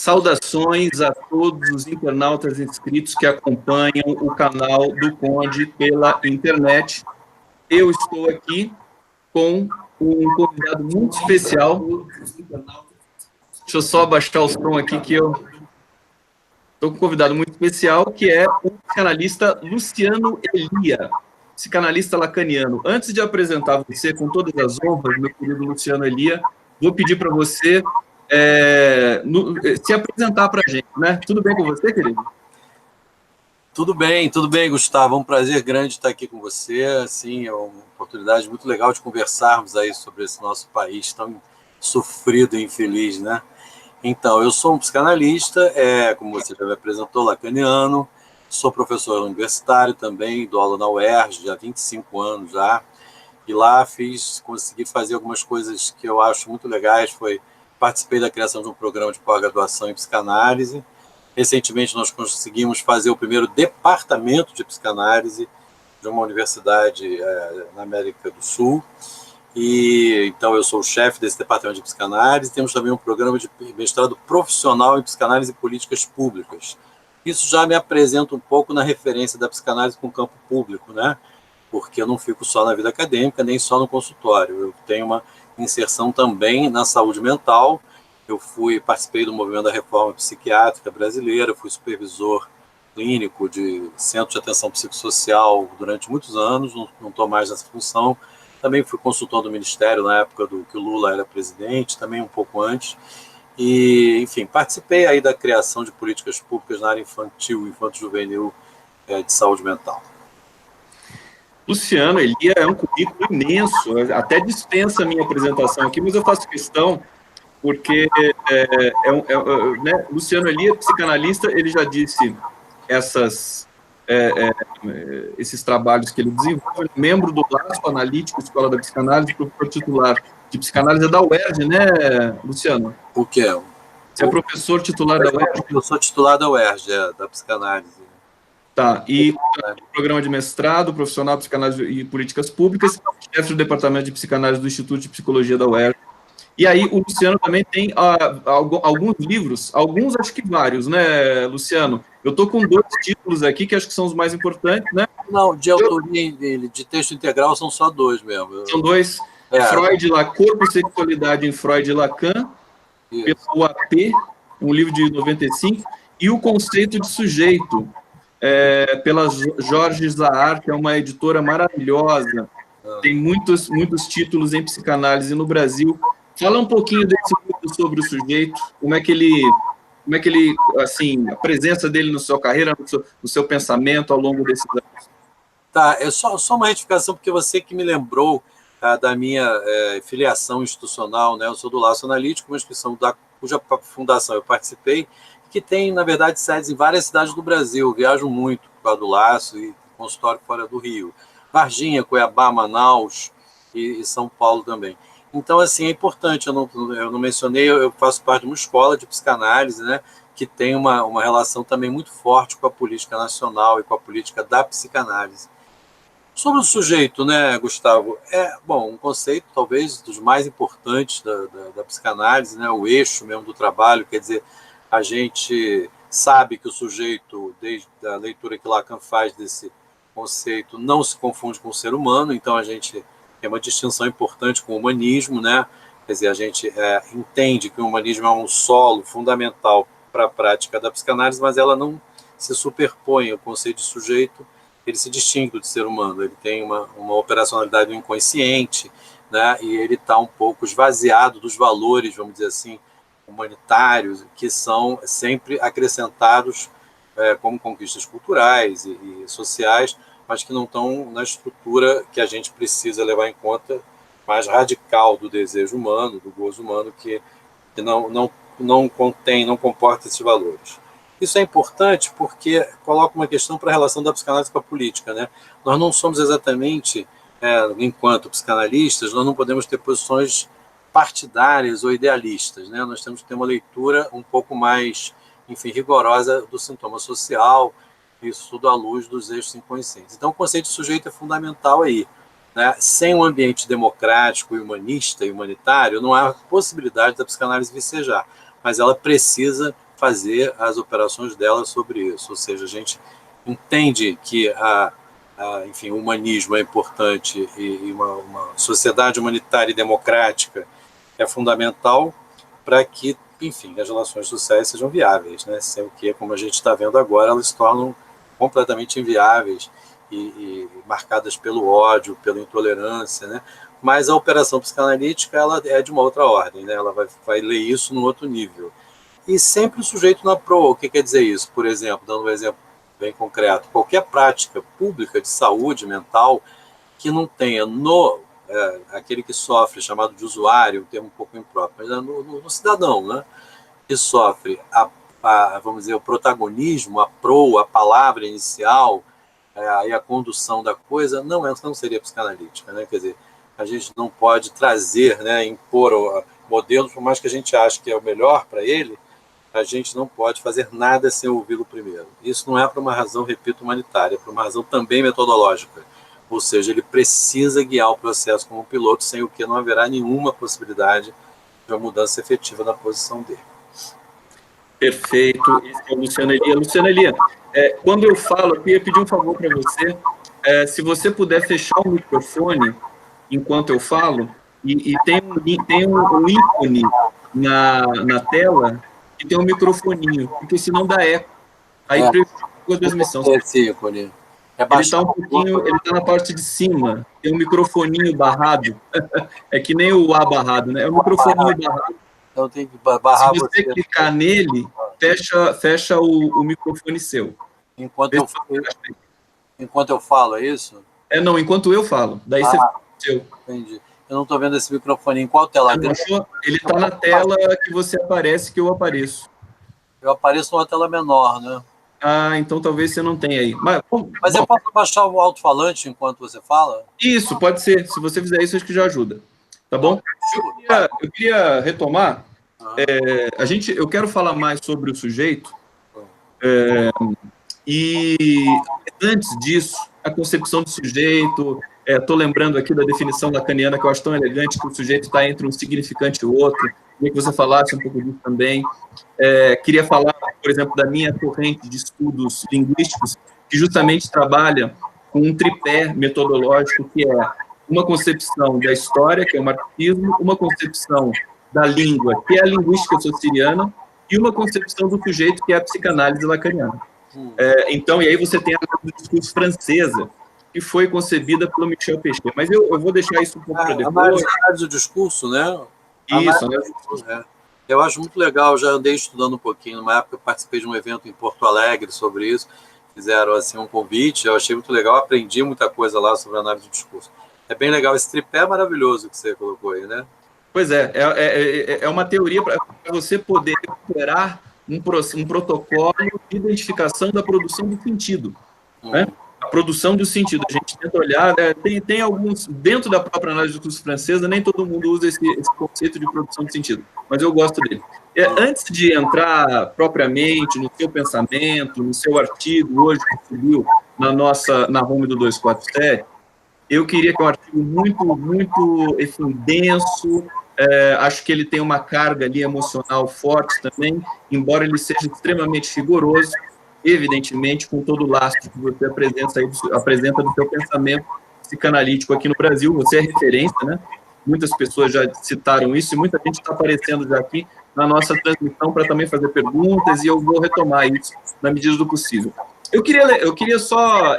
Saudações a todos os internautas inscritos que acompanham o canal do Conde pela internet. Eu estou aqui com um convidado muito especial. Deixa eu só abaixar o som aqui que eu estou com um convidado muito especial, que é o psicanalista Luciano Elia, psicanalista lacaniano. Antes de apresentar você, com todas as honras, meu querido Luciano Elia, vou pedir para você se apresentar para a gente, né? Tudo bem com você, querido? Tudo bem, Gustavo. É um prazer grande estar aqui com você. Assim, é uma oportunidade muito legal de conversarmos aí sobre esse nosso país tão sofrido e infeliz, né? Então, eu sou um psicanalista, como você já me apresentou, lacaniano, sou professor universitário também, dou aula na UERJ há 25 anos já, e lá consegui fazer algumas coisas que eu acho muito legais, participei da criação de um programa de pós-graduação em psicanálise. Recentemente nós conseguimos fazer o primeiro departamento de psicanálise de uma universidade na América do Sul, e então eu sou o chefe desse departamento de psicanálise. Temos também um programa de mestrado profissional em psicanálise e políticas públicas. Isso já me apresenta um pouco na referência da psicanálise com o campo público, né? Porque eu não fico só na vida acadêmica, nem só no consultório. Eu tenho uma inserção também na saúde mental. Eu participei do movimento da reforma psiquiátrica brasileira, fui supervisor clínico de centro de atenção psicossocial durante muitos anos, não estou mais nessa função. Também fui consultor do Ministério na época que o Lula era presidente, também um pouco antes. E, enfim, participei aí da criação de políticas públicas na área infantil, infanto-juvenil, de saúde mental. Luciano Elia é um currículo imenso, até dispensa a minha apresentação aqui, mas eu faço questão porque né, Luciano Elia, psicanalista, ele já disse esses trabalhos que ele desenvolve, membro do Laço Analítico, Escola da Psicanálise, professor titular de psicanálise da UERJ, né, Luciano? O que é? Você é professor titular da UERJ? Eu sou titular da UERJ, da psicanálise. Tá, e programa de mestrado, profissional de psicanálise e políticas públicas, chefe do departamento de psicanálise do Instituto de Psicologia da UERJ. E aí o Luciano também tem alguns livros, alguns acho que vários, né, Luciano? Eu estou com 2 títulos aqui que acho que são os mais importantes, né? Não, de autoria de texto integral são só 2 mesmo. São 2. Freud, Corpo e Sexualidade em Freud e Lacan, pelo UAP, um livro de 95, e O Conceito de Sujeito, pela Jorge Zahar, que é uma editora maravilhosa, tem muitos títulos em psicanálise no Brasil. Fala um pouquinho desse livro sobre o sujeito, como é que ele, assim, a presença dele na sua carreira, no seu pensamento ao longo desses anos. Tá, é só uma retificação, porque você que me lembrou da minha filiação institucional, né? Eu sou do Laço Analítico, uma instituição cuja fundação eu participei, que tem, na verdade, sedes em várias cidades do Brasil. Eu viajo muito por causa do Laço e consultório fora do Rio. Varginha, Cuiabá, Manaus e São Paulo também. Então, assim, é importante, eu não mencionei, eu faço parte de uma escola de psicanálise, né, que tem uma relação também muito forte com a política nacional e com a política da psicanálise. Sobre o sujeito, né, Gustavo, um conceito talvez dos mais importantes da psicanálise, né, o eixo mesmo do trabalho, quer dizer, a gente sabe que o sujeito, desde a leitura que Lacan faz desse conceito, não se confunde com o ser humano, então a gente tem uma distinção importante com o humanismo, né? Quer dizer, a gente entende que o humanismo é um solo fundamental para a prática da psicanálise, mas ela não se superpõe ao conceito de sujeito, ele se distingue do ser humano, ele tem uma operacionalidade do inconsciente, né? E ele está um pouco esvaziado dos valores, vamos dizer assim, humanitários, que são sempre acrescentados como conquistas culturais e sociais, mas que não estão na estrutura que a gente precisa levar em conta, mais radical do desejo humano, do gozo humano, que não comporta esses valores. Isso é importante porque coloca uma questão para a relação da psicanálise com a política, né? Nós não somos exatamente, enquanto psicanalistas, nós não podemos ter posições partidárias ou idealistas, né? Nós temos que ter uma leitura um pouco mais, enfim, rigorosa do sintoma social, isso tudo à luz dos eixos inconscientes. Então, o conceito de sujeito é fundamental aí, né? Sem um ambiente democrático, humanista e humanitário, não há possibilidade da psicanálise vicejar, mas ela precisa fazer as operações dela sobre isso. Ou seja, a gente entende que enfim, o humanismo é importante e uma sociedade humanitária e democrática é fundamental para que, enfim, as relações sociais sejam viáveis, né? Sem o que, como a gente está vendo agora, elas se tornam completamente inviáveis e marcadas pelo ódio, pela intolerância, né? Mas a operação psicanalítica ela é de uma outra ordem, né? Ela vai ler isso num outro nível. E sempre o sujeito na proa. O que quer dizer isso? Por exemplo, dando um exemplo bem concreto, qualquer prática pública de saúde mental que não tenha aquele que sofre, chamado de usuário, um termo um pouco impróprio, mas no cidadão, né, que sofre vamos dizer, o protagonismo, a proa, a palavra inicial, e a condução da coisa, não seria psicanalítica, né? Quer dizer, a gente não pode trazer, né, impor modelos, por mais que a gente ache que é o melhor para ele, a gente não pode fazer nada sem ouvi-lo primeiro. Isso não é por uma razão, repito, humanitária, é por uma razão também metodológica. Ou seja, ele precisa guiar o processo como piloto, sem o que não haverá nenhuma possibilidade de uma mudança efetiva na posição dele. Perfeito. Esse é o Luciano Elia. Luciano Elia, quando eu falo, eu queria pedir um favor para você, se você puder fechar o microfone enquanto eu falo, e tem um ícone na tela que tem um microfoninho, porque senão dá eco. Aí prejudica a transmissão. Esse ícone. Ele está ele está na parte de cima, tem um microfoninho barrado. É que nem o A barrado, né? É um microfoninho barrado. Então tem que barrar. Se você clicar nele, fecha o microfone seu. Enquanto eu falo, é isso? Não, enquanto eu falo. Daí você fecha o seu. Entendi. Eu não estou vendo esse microfone. Em qual tela? Ele está na tela que você aparece, que eu apareço. Eu apareço numa tela menor, né? Então talvez você não tenha aí. Mas eu posso baixar o alto-falante enquanto você fala? Isso, pode ser. Se você fizer isso, acho que já ajuda. Tá bom? Eu queria retomar. Eu quero falar mais sobre o sujeito. E antes disso, a concepção do sujeito. Estou lembrando aqui da definição lacaniana, que eu acho tão elegante, que o sujeito está entre um significante e o outro. Queria que você falasse um pouco disso também. Queria falar, por exemplo, da minha corrente de estudos linguísticos, que justamente trabalha com um tripé metodológico, que é uma concepção da história, que é o marxismo, uma concepção da língua, que é a linguística sociriana, e uma concepção do sujeito, que é a psicanálise lacaniana. Então, e aí você tem a do discurso francesa, que foi concebida pelo Michel Pechet. Mas eu vou deixar isso um pouco para depois. A análise do discurso, né? Isso, Eu acho muito legal, eu já andei estudando um pouquinho, numa época eu participei de um evento em Porto Alegre sobre isso, fizeram assim um convite, eu achei muito legal, aprendi muita coisa lá sobre análise do discurso. É bem legal, esse tripé maravilhoso que você colocou aí, né? Pois é uma teoria para você poder recuperar um protocolo de identificação da produção do sentido, né? A produção do sentido, a gente tenta olhar, tem alguns, dentro da própria análise do discurso francesa, nem todo mundo usa esse conceito de produção de sentido, mas eu gosto dele. Antes de entrar propriamente no seu pensamento, no seu artigo hoje que subiu na home do 247, eu queria que é um artigo muito denso, acho que ele tem uma carga ali emocional forte também, embora ele seja extremamente rigoroso, evidentemente, com todo o lastro que você apresenta do seu pensamento psicanalítico aqui no Brasil. Você é referência, né? Muitas pessoas já citaram isso e muita gente está aparecendo já aqui na nossa transmissão para também fazer perguntas, e eu vou retomar isso na medida do possível. Eu queria só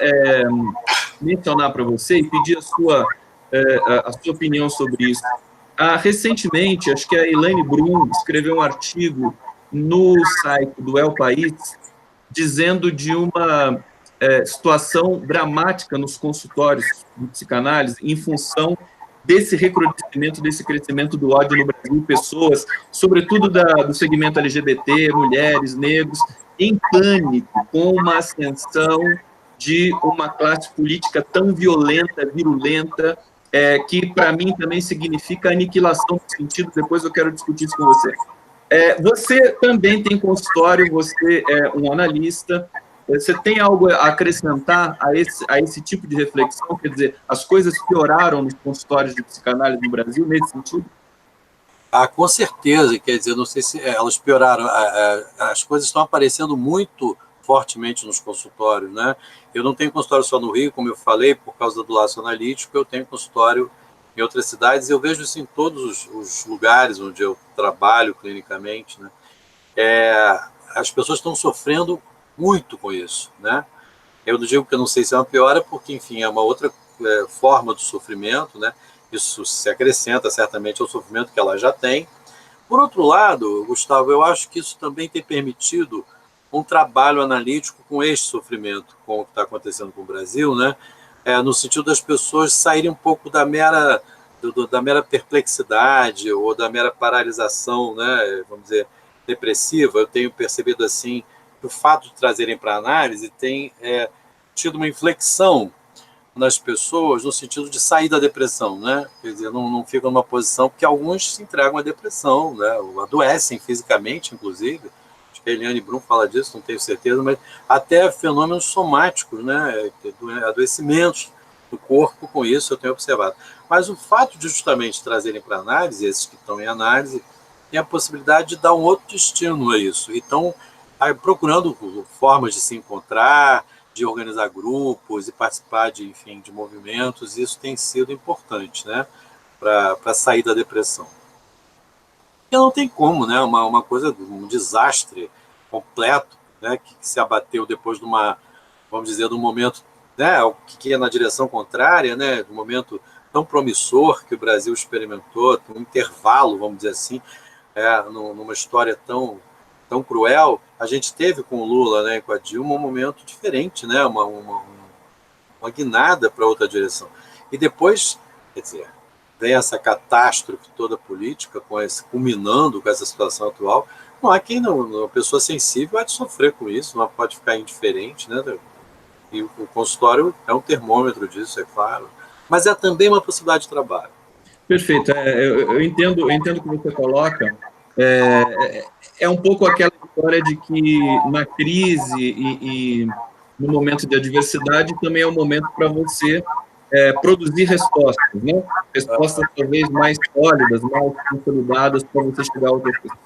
mencionar para você e pedir a sua opinião sobre isso. Recentemente, acho que a Elaine Brum escreveu um artigo no site do El País, dizendo de uma situação dramática nos consultórios de psicanálise em função desse recrudescimento, desse crescimento do ódio no Brasil, pessoas, sobretudo do segmento LGBT, mulheres, negros, em pânico com uma ascensão de uma classe política tão violenta, virulenta, que para mim também significa aniquilação do sentido. Depois eu quero discutir isso com você. Você também tem consultório, você é um analista, você tem algo a acrescentar a esse tipo de reflexão? Quer dizer, as coisas pioraram nos consultórios de psicanálise no Brasil, nesse sentido? Ah, com certeza, quer dizer, não sei se elas pioraram, as coisas estão aparecendo muito fortemente nos consultórios, né? Eu não tenho consultório só no Rio, como eu falei, por causa do laço analítico, eu tenho consultório em outras cidades, e eu vejo isso em todos os lugares onde eu trabalho clinicamente, né? As pessoas estão sofrendo muito com isso, né? Eu não digo que eu não sei se é uma piora, porque, enfim, é uma outra forma do sofrimento, né? Isso se acrescenta certamente ao sofrimento que ela já tem. Por outro lado, Gustavo, eu acho que isso também tem permitido um trabalho analítico com este sofrimento, com o que está acontecendo com o Brasil, né? No sentido das pessoas saírem um pouco da mera perplexidade ou da mera paralisação, né? Vamos dizer, depressiva. Eu tenho percebido assim que o fato de trazerem para a análise tem tido uma inflexão nas pessoas no sentido de sair da depressão, né? Quer dizer, não ficam numa posição, porque alguns se entregam à depressão, né? Ou adoecem fisicamente, inclusive. Acho que a Eliane Brum fala disso, não tenho certeza, mas até fenômenos somáticos, né? Adoecimentos do corpo, com isso eu tenho observado. Mas o fato de justamente trazerem para análise, esses que estão em análise, tem a possibilidade de dar um outro destino a isso. Então, procurando formas de se encontrar, de organizar grupos e participar de, enfim, de movimentos, isso tem sido importante, né, para sair da depressão. E não tem como, né, uma coisa, um desastre completo, né, que se abateu depois de uma, vamos dizer, de um momento, né, que é na direção contrária, né, de um momento tão promissor que o Brasil experimentou, um intervalo, vamos dizer assim, numa história tão cruel. A gente teve com o Lula, né, com a Dilma, um momento diferente, né, uma guinada para outra direção. E depois, quer dizer, vem essa catástrofe toda política, culminando com essa situação atual. Não há quem não, uma pessoa sensível há de sofrer com isso, não pode ficar indiferente, né? E o consultório é um termômetro disso, é claro. Mas é também uma possibilidade de trabalho. Perfeito. Eu entendo o que você coloca. É um pouco aquela história de que na crise e no momento de adversidade também é um momento para você produzir respostas, né? Respostas talvez mais sólidas, mais consolidadas para você chegar a outras coisas.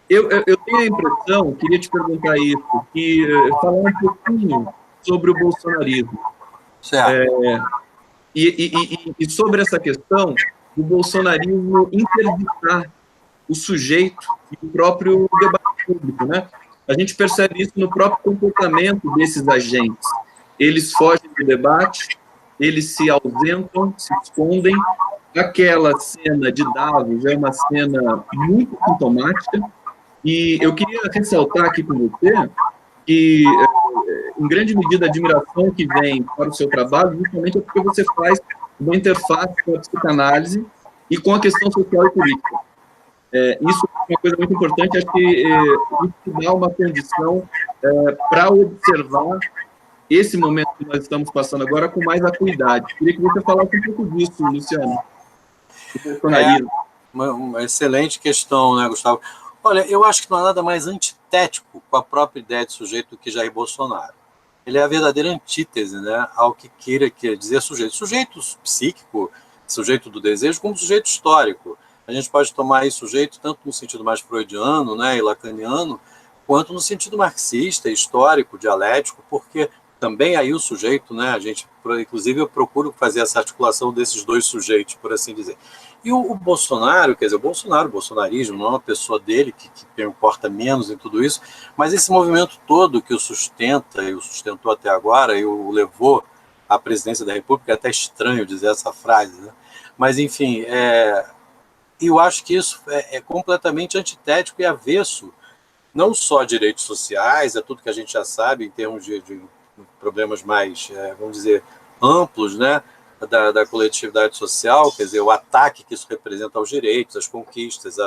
Eu tenho a impressão, queria te perguntar isso, que falar um pouquinho sobre o bolsonarismo. Certo. E sobre essa questão do bolsonarismo interditar o sujeito e o próprio debate público, né? A gente percebe isso no próprio comportamento desses agentes. Eles fogem do debate, eles se ausentam, se escondem. Aquela cena de Davos é uma cena muito sintomática, e eu queria ressaltar aqui com você que, em grande medida, a admiração que vem para o seu trabalho justamente é porque você faz uma interface com a psicanálise e com a questão social e política. Isso é uma coisa muito importante, acho que isso dá uma condição para observar esse momento que nós estamos passando agora com mais acuidade. Queria que você falasse um pouco disso, Luciano. Uma excelente questão, né, Gustavo? Olha, eu acho que não há nada mais antitético com a própria ideia de sujeito do que Jair Bolsonaro. Ele é a verdadeira antítese, né, ao que quer dizer sujeito. Sujeito psíquico, sujeito do desejo, como sujeito histórico. A gente pode tomar aí sujeito tanto no sentido mais freudiano, né, e lacaniano, quanto no sentido marxista, histórico, dialético, porque também aí o sujeito, né, inclusive eu procuro fazer essa articulação desses dois sujeitos, por assim dizer. E o Bolsonaro, quer dizer, o bolsonarismo, não é uma pessoa dele que importa menos em tudo isso, mas esse movimento todo que o sustenta, e o sustentou até agora, e o levou à presidência da República, é até estranho dizer essa frase, né? Mas, enfim, eu acho que isso é completamente antitético e avesso, não só a direitos sociais, é tudo que a gente já sabe em termos de problemas mais, vamos dizer, amplos, né? Da coletividade social, quer dizer, o ataque que isso representa aos direitos, às conquistas,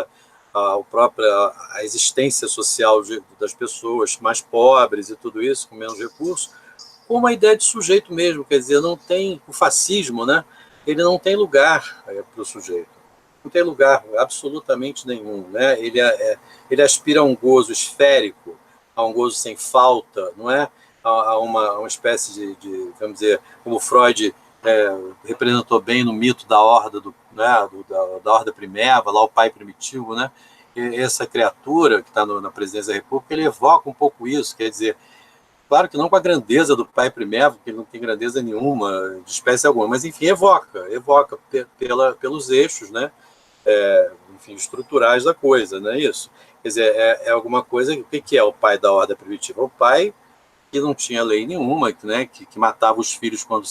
a existência social das pessoas mais pobres e tudo isso, com menos recursos, com uma ideia de sujeito mesmo, quer dizer, não tem o fascismo, né? Ele não tem lugar para o sujeito, não tem lugar absolutamente nenhum, né? Ele aspira a um gozo esférico, a um gozo sem falta, não é? A uma espécie de, vamos dizer, como Freud representou bem no mito da Horda, da Horda Primeva, lá o pai primitivo, né? E essa criatura que está na presidência da República, ele evoca um pouco isso, quer dizer, claro que não com a grandeza do pai Primeva, porque ele não tem grandeza nenhuma, de espécie alguma, mas enfim, evoca pelos eixos, né? Enfim, estruturais da coisa, não é isso? Quer dizer, é alguma coisa, o que é o pai da Horda Primitiva? O pai que não tinha lei nenhuma, né, que matava os filhos quando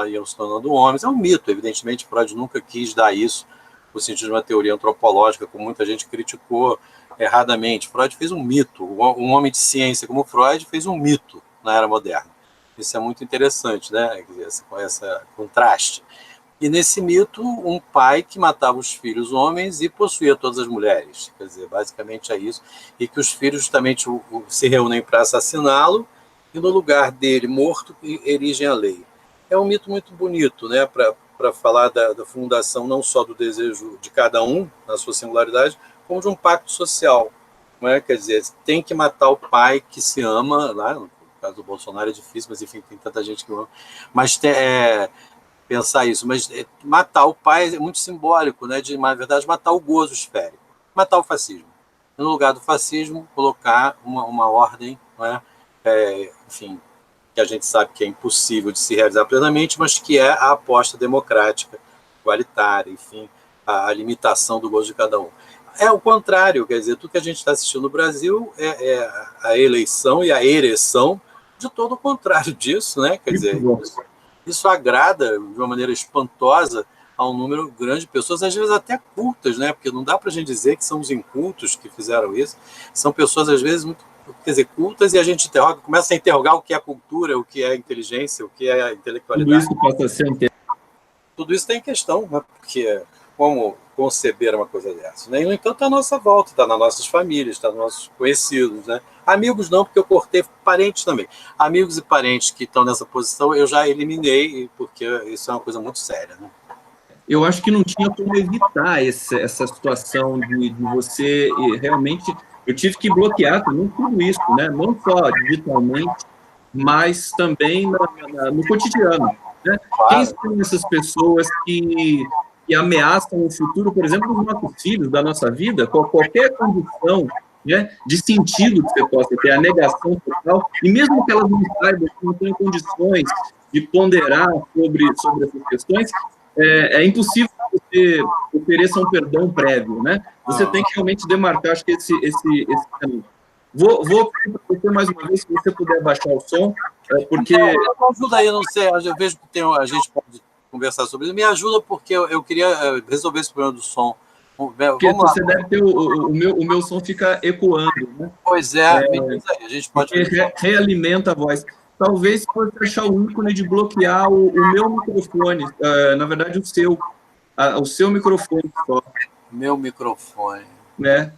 iam se tornando homens. É um mito, evidentemente, Freud nunca quis dar isso no sentido de uma teoria antropológica, como muita gente criticou erradamente. Freud fez um mito, um homem de ciência como Freud fez um mito na era moderna. Isso é muito interessante, né, esse contraste. E nesse mito, um pai que matava os filhos homens e possuía todas as mulheres. Quer dizer, basicamente é isso. E que os filhos justamente se reúnem para assassiná-lo, e no lugar dele, morto, erigem a lei. É um mito muito bonito, né, para falar da fundação não só do desejo de cada um, na sua singularidade, como de um pacto social. Não é? Quer dizer, tem que matar o pai que se ama, lá, no caso do Bolsonaro é difícil, mas enfim, tem tanta gente que ama, mas pensar isso, mas matar o pai é muito simbólico, né, na verdade, matar o gozo esférico, matar o fascismo. No lugar do fascismo, colocar uma ordem, não é? Enfim, que a gente sabe que é impossível de se realizar plenamente, mas que é a aposta democrática, igualitária, enfim, a limitação do gozo de cada um. É o contrário, quer dizer, tudo que a gente está assistindo no Brasil é a eleição e a ereção de todo o contrário disso, né? Quer dizer, isso agrada de uma maneira espantosa a um número grande de pessoas, às vezes até cultas, né? Porque não dá para a gente dizer que são os incultos que fizeram isso, são pessoas às vezes muito, quer dizer, cultas, e a gente começa a interrogar o que é cultura, o que é inteligência, o que é intelectualidade. Tudo isso passa a ser Tudo isso tem questão, né? Porque como conceber uma coisa dessa, né? E, no entanto, está à nossa volta, está nas nossas famílias, está nos nossos conhecidos, né? Amigos não, porque eu cortei, parentes também. Amigos e parentes que estão nessa posição, eu já eliminei, porque isso é uma coisa muito séria, né? Eu acho que não tinha como evitar essa situação de você realmente... Eu tive que bloquear também tudo isso, né? Não só digitalmente, mas também no cotidiano. Né? Claro. Quem são essas pessoas que ameaçam o futuro, por exemplo, dos nossos filhos, da nossa vida, qualquer condição, né, de sentido que você possa ter, a negação total, e mesmo que elas não saibam, que não tenham condições de ponderar sobre essas questões, é impossível que você ofereça um perdão prévio, né? Você tem que realmente demarcar, acho que esse caminho. Vou pedir para você mais uma vez, se você puder baixar o som, porque... Não, ajuda aí, não sei, eu vejo que a gente pode conversar sobre isso. Me ajuda, porque eu queria resolver esse problema do som. Porque você deve ter o meu som fica ecoando, né? Pois é, me diz aí, a gente pode... Realimenta a voz. Talvez se você achar o ícone de bloquear o meu microfone, na verdade o seu microfone só. Meu microfone. Né?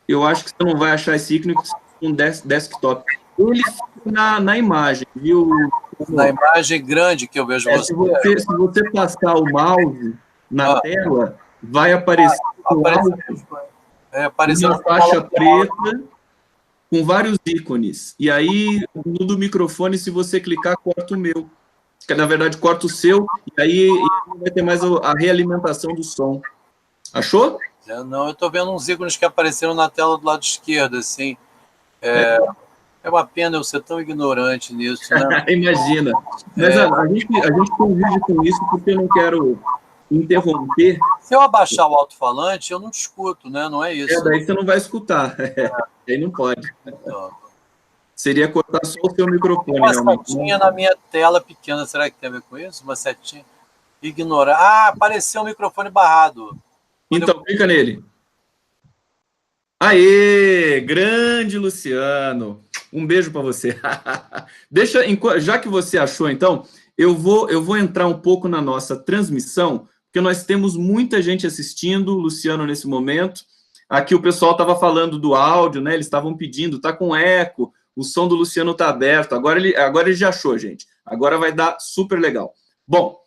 Eu acho que você não vai achar esse ícone com desktop. Ele fica na imagem, viu? Na imagem grande que eu vejo você. Se você passar o mouse na tela, vai aparecer uma faixa preta com vários ícones. E aí, no do microfone, se você clicar, corta o meu. Que, na verdade, corta o seu, e aí vai ter mais a realimentação do som. Achou? Não, eu estou vendo uns ícones que apareceram na tela do lado esquerdo, assim. É uma pena eu ser tão ignorante nisso, né? Imagina. Mas a gente convive com isso porque eu não quero interromper. Se eu abaixar o alto-falante, eu não te escuto, né? Não é isso. Daí você não vai escutar. Aí não pode. Seria cortar só o seu microfone. Tem uma setinha na minha tela pequena, será que tem a ver com isso? Uma setinha? Ignorar. Ah, apareceu o microfone barrado. Então, clica nele. Aê, grande Luciano. Um beijo para você. Já que você achou, então, eu vou entrar um pouco na nossa transmissão, porque nós temos muita gente assistindo, Luciano, nesse momento. Aqui o pessoal estava falando do áudio, né? Eles estavam pedindo, tá com eco, o som do Luciano está aberto. Agora ele já achou, gente. Agora vai dar super legal. Bom,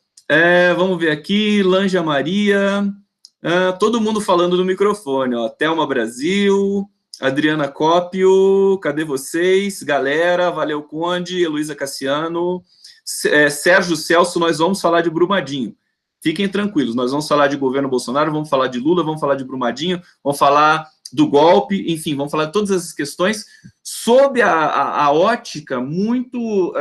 vamos ver aqui, Lanja Maria... todo mundo falando no microfone, ó. Thelma Brasil, Adriana Cópio, cadê vocês? Galera, valeu Conde, Heloísa Cassiano, Sérgio Celso, nós vamos falar de Brumadinho. Fiquem tranquilos, nós vamos falar de governo Bolsonaro, vamos falar de Lula, vamos falar de Brumadinho, vamos falar do golpe, enfim, vamos falar de todas essas questões sob a ótica muito,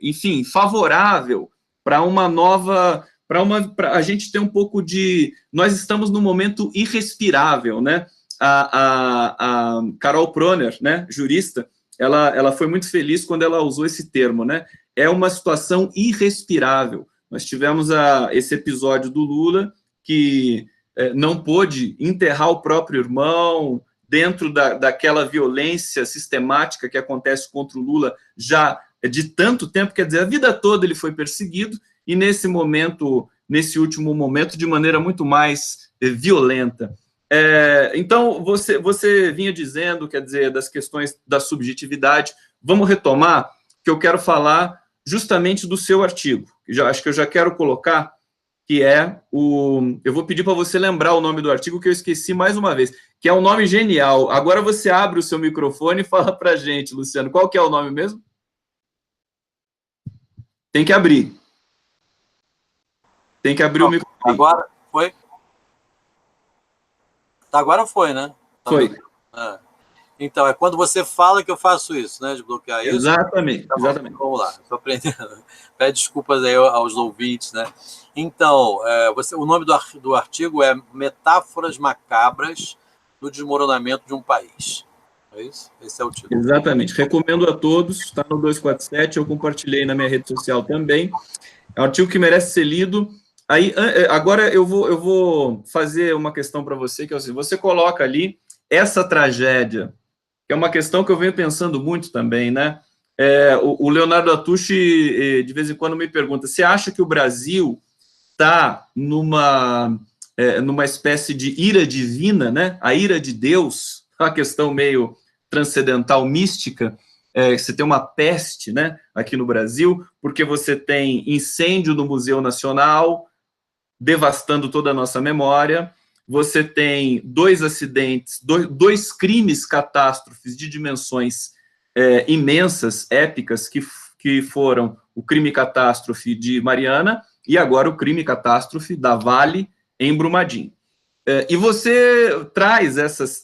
enfim, favorável para uma nova... para a gente ter um pouco de... Nós estamos num momento irrespirável, né? A Carol Proner, né, jurista, ela foi muito feliz quando ela usou esse termo, né? É uma situação irrespirável. Nós tivemos esse episódio do Lula, que não pôde enterrar o próprio irmão dentro daquela violência sistemática que acontece contra o Lula já de tanto tempo, quer dizer, a vida toda ele foi perseguido, e nesse momento, nesse último momento, de maneira muito mais violenta. Então, você vinha dizendo, quer dizer, das questões da subjetividade. Vamos retomar, que eu quero falar justamente do seu artigo. Acho que eu já quero colocar, que é o... Eu vou pedir para você lembrar o nome do artigo, que eu esqueci mais uma vez, que é um nome genial. Agora você abre o seu microfone e fala para a gente, Luciano, qual que é o nome mesmo? Tem que abrir. Tem que abrir o microfone. Agora foi? Agora foi, né? Foi. Então, é quando você fala que eu faço isso, né? De bloquear isso. Exatamente, Tá bom, exatamente. vamos lá, estou aprendendo. Pede desculpas aí aos ouvintes, né? Então, o nome do artigo é Metáforas Macabras do Desmoronamento de um País. É isso? Esse é o título. Exatamente. Recomendo a todos, está no 247, eu compartilhei na minha rede social também. É um artigo que merece ser lido. Aí, agora eu vou fazer uma questão para você, que é assim, você coloca ali essa tragédia, que é uma questão que eu venho pensando muito também, né? O Leonardo Atushi, de vez em quando, me pergunta, você acha que o Brasil está numa espécie de ira divina, né? A ira de Deus, uma questão meio transcendental, mística, você tem uma peste, né, aqui no Brasil, porque você tem incêndio no Museu Nacional, devastando toda a nossa memória, você tem 2 acidentes, dois crimes catástrofes de dimensões imensas, épicas, que foram o crime catástrofe de Mariana e agora o crime catástrofe da Vale em Brumadinho. E você traz esses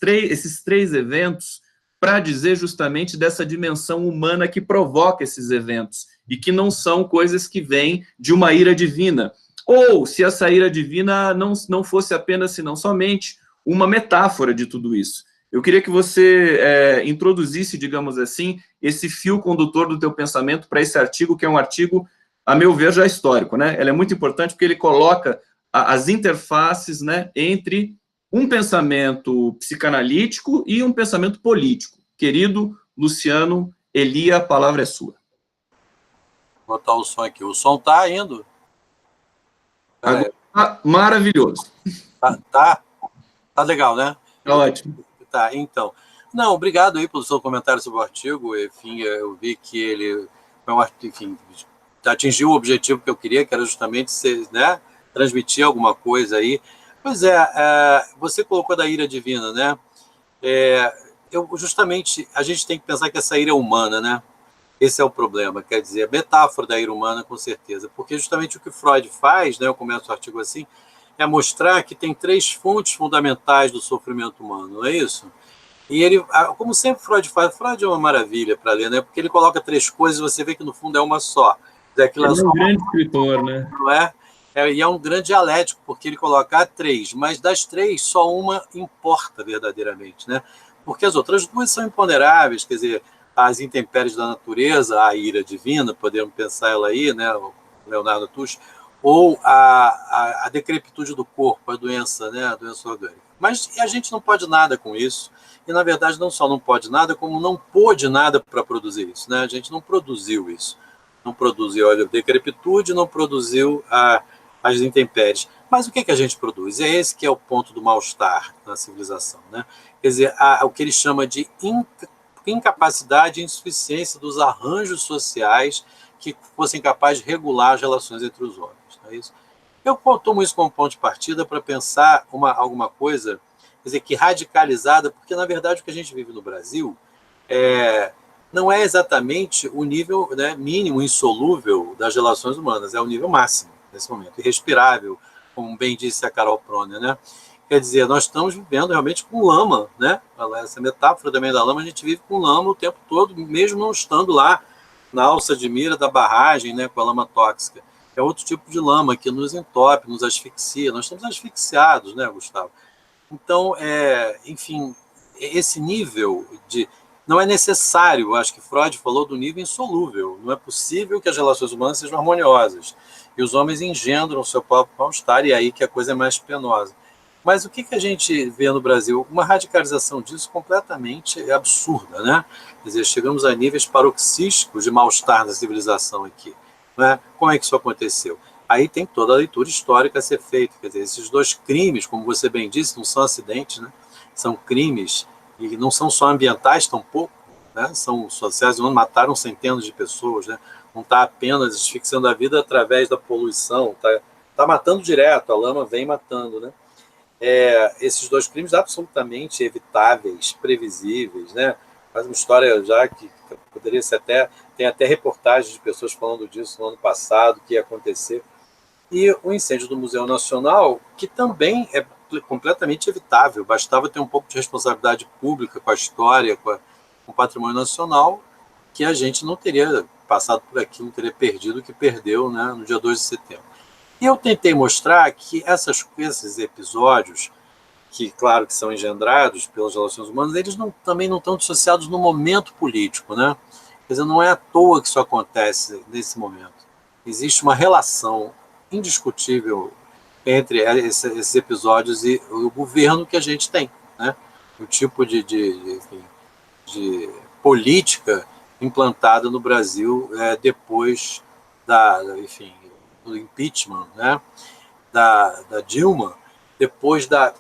3 eventos para dizer justamente dessa dimensão humana que provoca esses eventos, e que não são coisas que vêm de uma ira divina, ou se essa ira divina não fosse apenas, senão somente, uma metáfora de tudo isso. Eu queria que você introduzisse, digamos assim, esse fio condutor do teu pensamento para esse artigo, que é um artigo, a meu ver, já histórico, né? Ele é muito importante porque ele coloca as interfaces, né, entre um pensamento psicanalítico e um pensamento político. Querido Luciano Elia, a palavra é sua. Vou botar o som aqui. O som está indo? Maravilhoso. Tá legal, né? Tá ótimo. Tá, então. Não, obrigado aí pelo seu comentário sobre o artigo. Enfim, eu vi que ele, enfim, atingiu o objetivo que eu queria, que era justamente né, transmitir alguma coisa aí. Pois você colocou da ira divina, né? Justamente, a gente tem que pensar que essa ira é humana, né? Esse é o problema, quer dizer, a metáfora da ira humana, com certeza, porque justamente o que Freud faz, né, eu começo o artigo assim, é mostrar que tem 3 fontes fundamentais do sofrimento humano, não é isso? E ele, como sempre Freud faz, Freud é uma maravilha para ler, né? Porque ele coloca 3 coisas e você vê que no fundo é uma só. Ele é um grande escritor, né? Não é? E é um grande dialético, porque ele coloca 3, mas das 3, só uma importa verdadeiramente, né? Porque as outras 2 são imponderáveis, quer dizer, as intempéries da natureza, a ira divina, podemos pensar ela aí, né, o Leonardo Atush, ou a decrepitude do corpo, a doença, né, a doença orgânica. Mas a gente não pode nada com isso, e na verdade não só não pode nada, como não pôde nada para produzir isso, né? A gente não produziu isso, não produziu a decrepitude, não produziu as intempéries. Mas o que a gente produz? É esse que é o ponto do mal-estar na civilização, né? Quer dizer, o que ele chama de incapacidade e insuficiência dos arranjos sociais que fossem capazes de regular as relações entre os homens. Não é isso? Eu tomo isso como ponto de partida para pensar alguma coisa, quer dizer, que radicalizada, porque, na verdade, o que a gente vive no Brasil não é exatamente o nível, né, mínimo, insolúvel das relações humanas, é o nível máximo nesse momento, irrespirável, como bem disse a Carol Proner, né? Quer dizer, nós estamos vivendo realmente com lama, né? Essa metáfora também da lama, a gente vive com lama o tempo todo, mesmo não estando lá na alça de mira da barragem, né, com a lama tóxica. É outro tipo de lama que nos entope, nos asfixia. Nós estamos asfixiados, né, Gustavo? Então, enfim, esse nível de... Não é necessário, acho que Freud falou do nível insolúvel. Não é possível que as relações humanas sejam harmoniosas. E os homens engendram o seu próprio mal-estar, e é aí que a coisa é mais penosa. Mas o que a gente vê no Brasil? Uma radicalização disso completamente absurda, né? Quer dizer, chegamos a níveis paroxísticos de mal-estar na civilização aqui. Né? Como é que isso aconteceu? Aí tem toda a leitura histórica a ser feita. Quer dizer, esses dois crimes, como você bem disse, não são acidentes, né? São crimes, e não são só ambientais, tampouco, né? São sociais, mataram centenas de pessoas, né? Não está apenas asfixiando a vida através da poluição, tá matando direto, a lama vem matando, né? Esses dois crimes absolutamente evitáveis, previsíveis, né? Faz uma história já que poderia ser tem até reportagens de pessoas falando disso no ano passado, que ia acontecer. E o incêndio do Museu Nacional, que também é completamente evitável, bastava ter um pouco de responsabilidade pública com a história, com o patrimônio nacional, que a gente não teria passado por aqui, não teria perdido o que perdeu, né, no dia 2 de setembro. E eu tentei mostrar que esses episódios, que claro que são engendrados pelas relações humanas, eles também não estão dissociados no momento político, né? Quer dizer, não é à toa que isso acontece nesse momento. Existe uma relação indiscutível entre esses episódios e o governo que a gente tem, né? O tipo de política implantada no Brasil depois do impeachment, né, da Dilma, depois da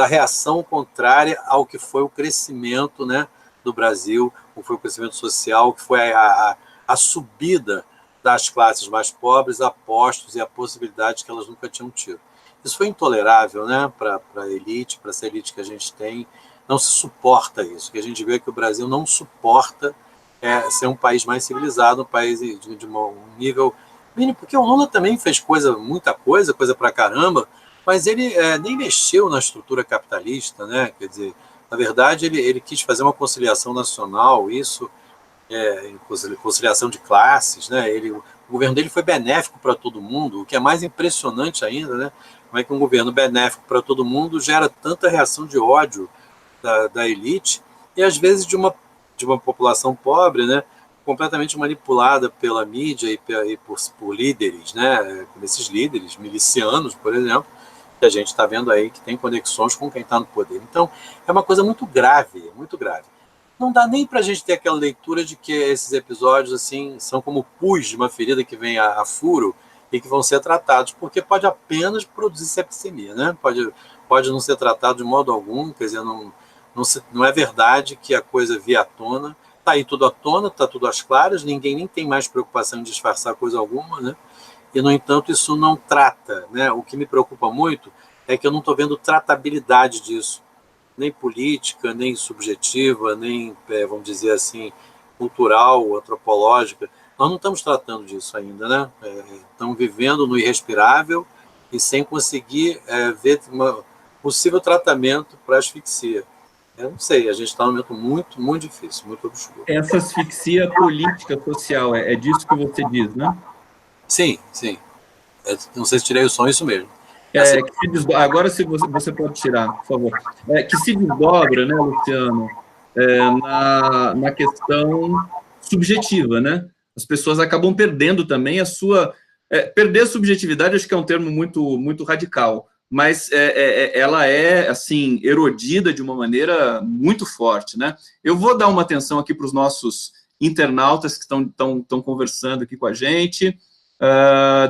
reação contrária ao que foi o crescimento, né, do Brasil, o que foi o crescimento social, o que foi a subida das classes mais pobres a postos e a possibilidade que elas nunca tinham tido. Isso foi intolerável, né, para a elite, para essa elite que a gente tem. Não se suporta isso. O que a gente vê é que o Brasil não suporta ser um país mais civilizado, um país de um nível mínimo, porque o Lula também fez muita coisa pra caramba, mas ele nem mexeu na estrutura capitalista, né? Quer dizer, na verdade, ele quis fazer uma conciliação nacional, conciliação de classes, né? O governo dele foi benéfico para todo mundo, o que é mais impressionante ainda, né? Como é que um governo benéfico para todo mundo gera tanta reação de ódio da elite e, às vezes, de uma população pobre, né? Completamente manipulada pela mídia e por líderes, né? Esses líderes milicianos, por exemplo, que a gente está vendo aí que tem conexões com quem está no poder. Então, é uma coisa muito grave, muito grave. Não dá nem para a gente ter aquela leitura de que esses episódios assim são como pus de uma ferida que vem a furo e que vão ser tratados, porque pode apenas produzir septicemia, né? Pode não ser tratado de modo algum, quer dizer, não é verdade que a coisa via à tona. Está aí tudo à tona, está tudo às claras, ninguém nem tem mais preocupação em disfarçar coisa alguma, né? E, no entanto, isso não trata, né? O que me preocupa muito é que eu não estou vendo tratabilidade disso, nem política, nem subjetiva, nem, vamos dizer assim, cultural, antropológica. Nós não estamos tratando disso ainda, né? Estamos vivendo no irrespirável e sem conseguir ver um possível tratamento para a asfixia. Eu não sei, a gente está num momento muito, muito difícil, muito obscuro. Essa asfixia política social, é disso que você diz, né? Sim, sim. Não sei se tirei o som, isso mesmo. Agora se você pode tirar, por favor. Que se desdobra, né, Luciano, na questão subjetiva, né? As pessoas acabam perdendo também a sua... perder a subjetividade, acho que é um termo muito, muito radical, mas ela é, assim, erodida de uma maneira muito forte, né? Eu vou dar uma atenção aqui para os nossos internautas que estão conversando aqui com a gente.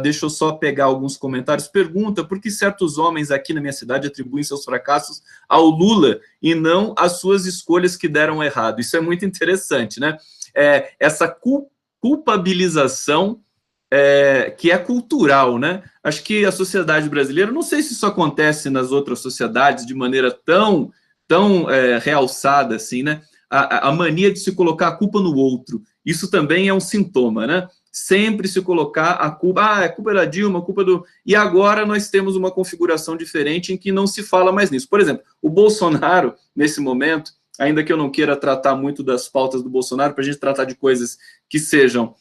Deixa eu só pegar alguns comentários. Pergunta, por que certos homens aqui na minha cidade atribuem seus fracassos ao Lula e não às suas escolhas que deram errado? Isso é muito interessante, né? Essa culpabilização que é cultural, né? Acho que a sociedade brasileira, não sei se isso acontece nas outras sociedades de maneira tão realçada assim, né? a mania de se colocar a culpa no outro. Isso também é um sintoma, né? Sempre se colocar a culpa, é culpa da Dilma, a culpa do... E agora nós temos uma configuração diferente em que não se fala mais nisso. Por exemplo, o Bolsonaro, nesse momento, ainda que eu não queira tratar muito das pautas do Bolsonaro, para a gente tratar de coisas que sejam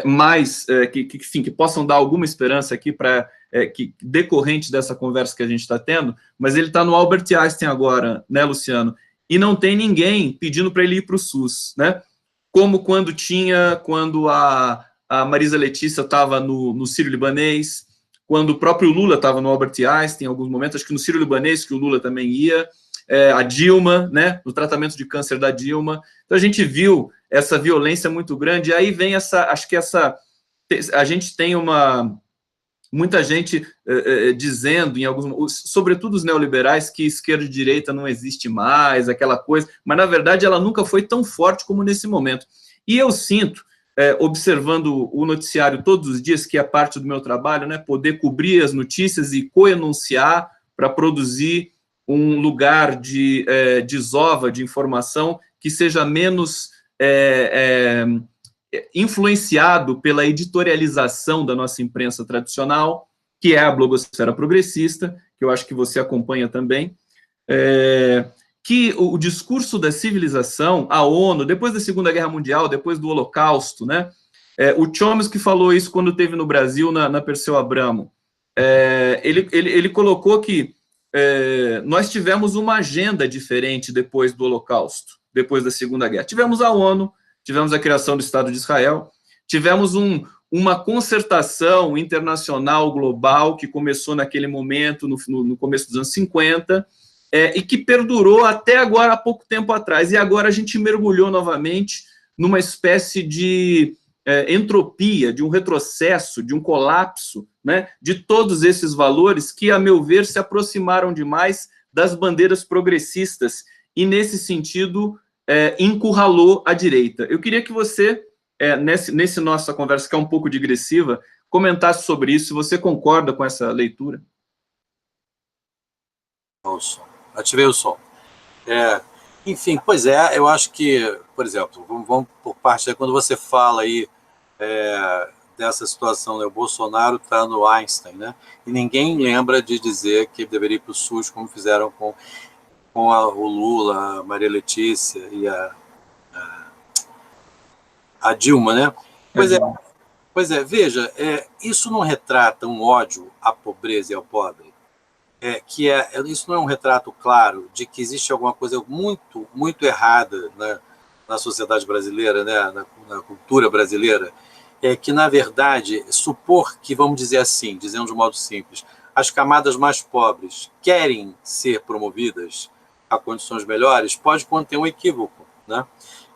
mais, que possam dar alguma esperança aqui para que decorrente dessa conversa que a gente está tendo, mas ele está no Albert Einstein agora, né, Luciano? E não tem ninguém pedindo para ele ir para o SUS, né? Como quando a Marisa Letícia estava no Sírio-Libanês, quando o próprio Lula estava no Albert Einstein, em alguns momentos, acho que no Sírio-Libanês, que o Lula também ia, a Dilma, né, no tratamento de câncer da Dilma. Então, a gente viu essa violência muito grande, e aí vem a gente tem muita gente dizendo, sobretudo os neoliberais, que esquerda e direita não existe mais, aquela coisa, mas, na verdade, ela nunca foi tão forte como nesse momento. E eu sinto, observando o noticiário todos os dias, que é parte do meu trabalho, né, poder cobrir as notícias e co-enunciar para produzir um lugar de desova de informação que seja menos influenciado pela editorialização da nossa imprensa tradicional, que é a blogosfera progressista, que eu acho que você acompanha também, que o discurso da civilização, a ONU, depois da Segunda Guerra Mundial, depois do Holocausto, né? O Chomsky falou isso quando esteve no Brasil, na Perseu Abramo. Ele colocou que nós tivemos uma agenda diferente depois do Holocausto, depois da Segunda Guerra. Tivemos a ONU, tivemos a criação do Estado de Israel, tivemos uma concertação internacional global que começou naquele momento, no começo dos anos 50, e que perdurou até agora, há pouco tempo atrás. E agora a gente mergulhou novamente numa espécie de entropia, de um retrocesso, de um colapso, né, de todos esses valores que, a meu ver, se aproximaram demais das bandeiras progressistas e, nesse sentido, encurralou a direita. Eu queria que você, nessa nossa conversa, que é um pouco digressiva, comentasse sobre isso, se você concorda com essa leitura. Ativei o som. Enfim, pois eu acho que, por exemplo, vamos por parte, quando você fala aí dessa situação, né, o Bolsonaro está no Einstein, né, e ninguém lembra de dizer que deveria ir para o SUS, como fizeram com o Lula, a Maria Letícia e a Dilma, né? Pois é, veja, isso não retrata um ódio à pobreza e ao pobre? Isso não é um retrato claro de que existe alguma coisa muito, muito errada na sociedade brasileira, né, na cultura brasileira, que, na verdade, supor que, vamos dizer assim, dizendo de um modo simples, as camadas mais pobres querem ser promovidas a condições melhores, pode conter um equívoco, né?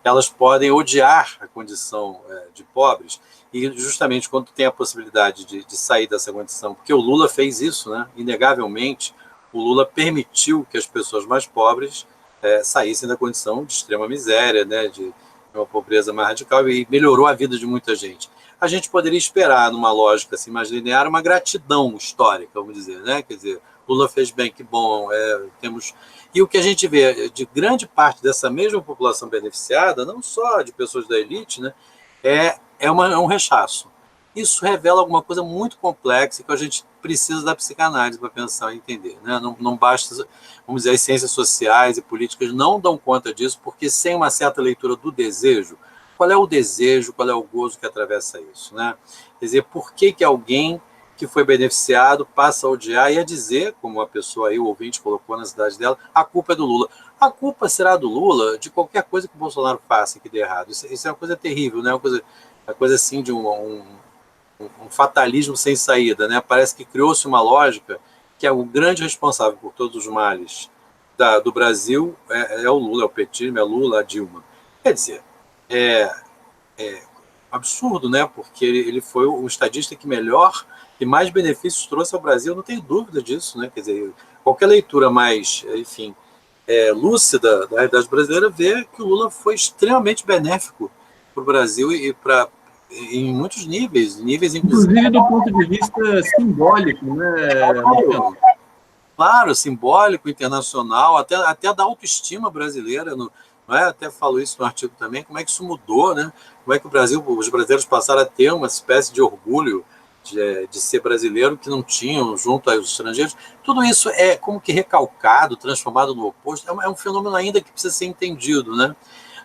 Elas podem odiar a condição de pobres, e justamente quando tem a possibilidade de sair dessa condição, porque o Lula fez isso, né? Inegavelmente, o Lula permitiu que as pessoas mais pobres saíssem da condição de extrema miséria, né? De uma pobreza mais radical, e melhorou a vida de muita gente. A gente poderia esperar, numa lógica assim, mais linear, uma gratidão histórica, vamos dizer, né? Quer dizer, Lula fez bem, que bom, temos... E o que a gente vê de grande parte dessa mesma população beneficiada, não só de pessoas da elite, né, é um rechaço. Isso revela alguma coisa muito complexa que a gente precisa da psicanálise para pensar e entender, né? Não basta, vamos dizer, as ciências sociais e políticas não dão conta disso, porque sem uma certa leitura do desejo, qual é o desejo, qual é o gozo que atravessa isso, né? Quer dizer, por que alguém que foi beneficiado passa a odiar e a dizer, como a pessoa aí, o ouvinte colocou na cidade dela, a culpa é do Lula. A culpa será do Lula de qualquer coisa que o Bolsonaro faça que dê errado. Isso é uma coisa terrível, né? Uma coisa assim de um fatalismo sem saída, né? Parece que criou-se uma lógica que é o grande responsável por todos os males do Brasil é o Lula, é o petismo, é Lula, a Dilma. Quer dizer, absurdo, né? Porque ele foi o estadista que mais benefícios trouxe ao Brasil, não tenho dúvida disso, né? Quer dizer, qualquer leitura mais, enfim, lúcida da realidade brasileira vê que o Lula foi extremamente benéfico para o Brasil em muitos níveis inclusive do ponto de vista simbólico, né? Claro, simbólico, internacional, até da autoestima brasileira não é? Até falo isso no artigo também, como é que isso mudou, né? Como é que os brasileiros passaram a ter uma espécie de orgulho de ser brasileiro que não tinham junto aos estrangeiros. Tudo isso é como que recalcado, transformado no oposto. É um fenômeno ainda que precisa ser entendido, né?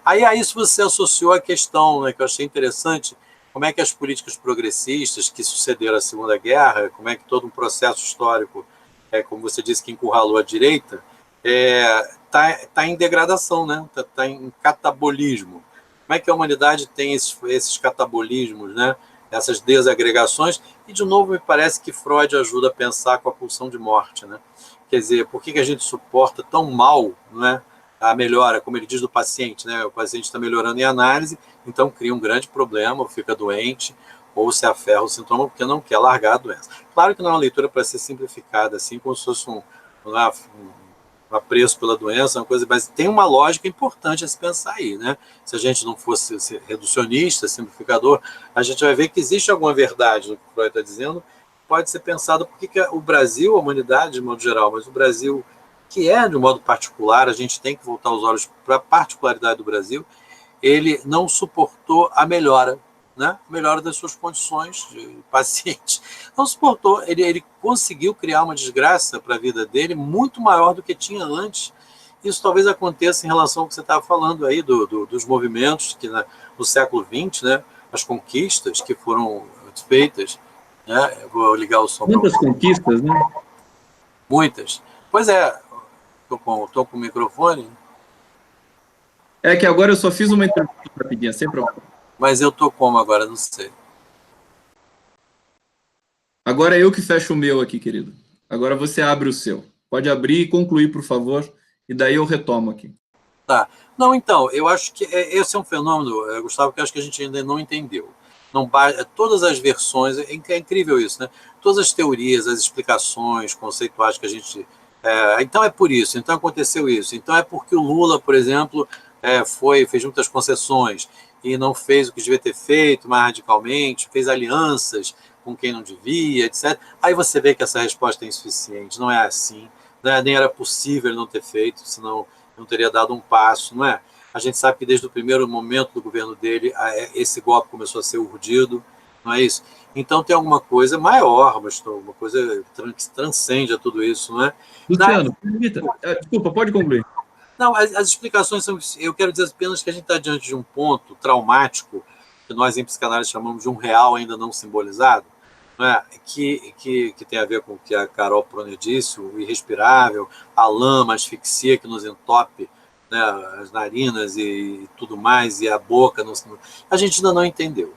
Aí a isso você associou a questão, né, que eu achei interessante, como é que as políticas progressistas que sucederam à Segunda Guerra, como é que todo um processo histórico, como você disse, que encurralou a direita, tá em degradação, né? Tá em catabolismo. Como é que a humanidade tem esses catabolismos, né? Essas desagregações? E, de novo, me parece que Freud ajuda a pensar com a pulsão de morte, né? Quer dizer, por que a gente suporta tão mal, não é, a melhora, como ele diz do paciente, né? O paciente está melhorando em análise, então cria um grande problema, ou fica doente, ou se aferra o sintoma porque não quer largar a doença. Claro que não é uma leitura para ser simplificada, assim, como se fosse um apreço pela doença, uma coisa, mas tem uma lógica importante a se pensar aí, né? Se a gente não fosse reducionista, simplificador, a gente vai ver que existe alguma verdade no que o Freud está dizendo, pode ser pensado porque que o Brasil, a humanidade de modo geral, mas o Brasil, que é de um modo particular, a gente tem que voltar os olhos para a particularidade do Brasil, ele não suportou a melhora, né? A melhora das suas condições de paciente. Não suportou, ele conseguiu criar uma desgraça para a vida dele muito maior do que tinha antes. Isso talvez aconteça em relação ao que você estava falando aí, dos movimentos que no século XX, né, as conquistas que foram feitas, né? Eu vou ligar o som. Muitas conquistas, né? Muitas. Pois é, estou com o microfone. É que agora eu só fiz uma entrevista rapidinha, sem problema. Mas eu estou como agora? Não sei. Agora é eu que fecho o meu aqui, querido. Agora você abre o seu. Pode abrir e concluir, por favor, e daí eu retomo aqui. Tá. Não, então, eu acho que esse é um fenômeno, Gustavo, que eu acho que a gente ainda não entendeu. Não, todas as versões, é incrível isso, né? Todas as teorias, as explicações conceituais que a gente... então é por isso, então aconteceu isso, então é porque o Lula, por exemplo, fez muitas concessões e não fez o que devia ter feito mais radicalmente, fez alianças com quem não devia, etc. Aí você vê que essa resposta é insuficiente, não é assim, né? Nem era possível ele não ter feito, senão não teria dado um passo, não é? A gente sabe que desde o primeiro momento do governo dele, esse golpe começou a ser urdido, não é isso? Então tem alguma coisa maior, uma coisa que transcende a tudo isso, não é? Luciano, desculpa, pode concluir. Não, as explicações são... Eu quero dizer apenas que a gente está diante de um ponto traumático, que nós em psicanálise chamamos de um real ainda não simbolizado, não é? Que tem a ver com o que a Carol Proner disse, o irrespirável, a lama, a asfixia que nos entope, né, as narinas e tudo mais, e a boca. A gente ainda não entendeu.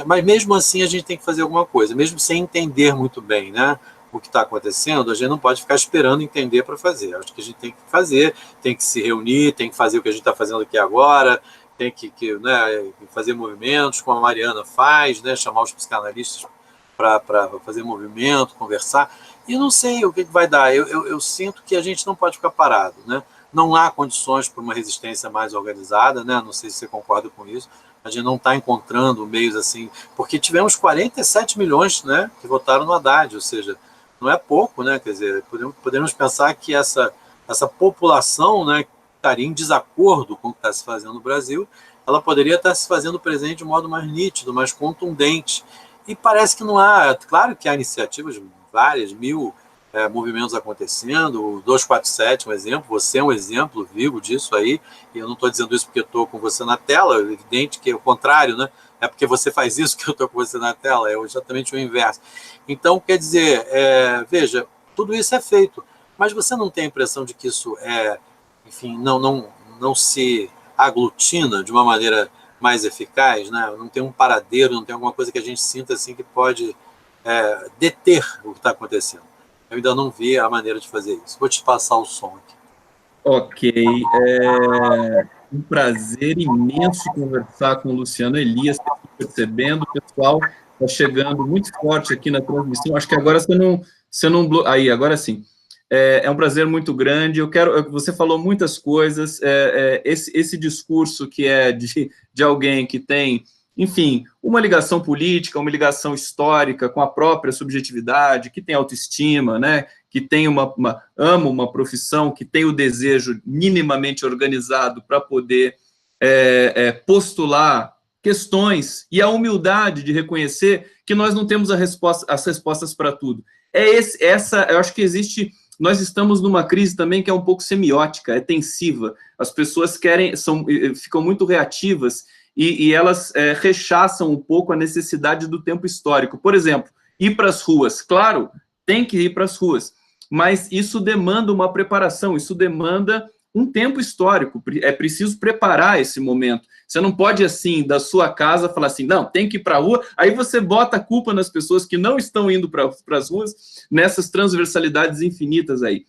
Mas mesmo assim a gente tem que fazer alguma coisa, mesmo sem entender muito bem, né, o que está acontecendo, a gente não pode ficar esperando entender para fazer. Acho que a gente tem que fazer, tem que se reunir, tem que fazer o que a gente está fazendo aqui agora, tem que né, fazer movimentos, como a Mariana faz, né, chamar os psicanalistas para fazer movimento, conversar, e não sei o que vai dar. Eu sinto que a gente não pode ficar parado, né? Não há condições para uma resistência mais organizada, né? Não sei se você concorda com isso. A gente não está encontrando meios assim, porque tivemos 47 milhões, né, que votaram no Haddad, ou seja, não é pouco, né? Quer dizer, podemos pensar que essa população, né, que estaria em desacordo com o que está se fazendo no Brasil, ela poderia estar se fazendo presente de um modo mais nítido, mais contundente. E parece que não há... Claro que há iniciativas, várias, mil movimentos acontecendo, o 247 é um exemplo, você é um exemplo vivo disso aí, e eu não estou dizendo isso porque eu estou com você na tela, é evidente que é o contrário, né? É porque você faz isso que eu estou com você na tela, é exatamente o inverso. Então, quer dizer, veja, tudo isso é feito, mas você não tem a impressão de que isso enfim, não se aglutina de uma maneira mais eficaz, né? Não tem um paradeiro, não tem alguma coisa que a gente sinta assim que pode deter o que está acontecendo. Eu ainda não vi a maneira de fazer isso. Vou te passar o som aqui. Ok. Um prazer imenso conversar com o Luciano Elias, percebendo, o pessoal está chegando muito forte aqui na transmissão. Acho que agora você não aí, agora sim. É um prazer muito grande. Você falou muitas coisas. Esse discurso que é de alguém que tem, enfim, uma ligação política, uma ligação histórica com a própria subjetividade, que tem autoestima, né? que tem ama uma profissão, que tem o desejo minimamente organizado para poder postular questões e a humildade de reconhecer que nós não temos as respostas para tudo. Eu acho que existe... Nós estamos numa crise também que é um pouco semiótica, é tensiva. As pessoas ficam muito reativas e elas rechaçam um pouco a necessidade do tempo histórico. Por exemplo, ir para as ruas. Claro, tem que ir para as ruas, mas isso demanda uma preparação, isso demanda um tempo histórico. É preciso preparar esse momento. Você não pode, assim, da sua casa, falar assim, não, tem que ir para a rua, aí você bota a culpa nas pessoas que não estão indo para as ruas, nessas transversalidades infinitas aí.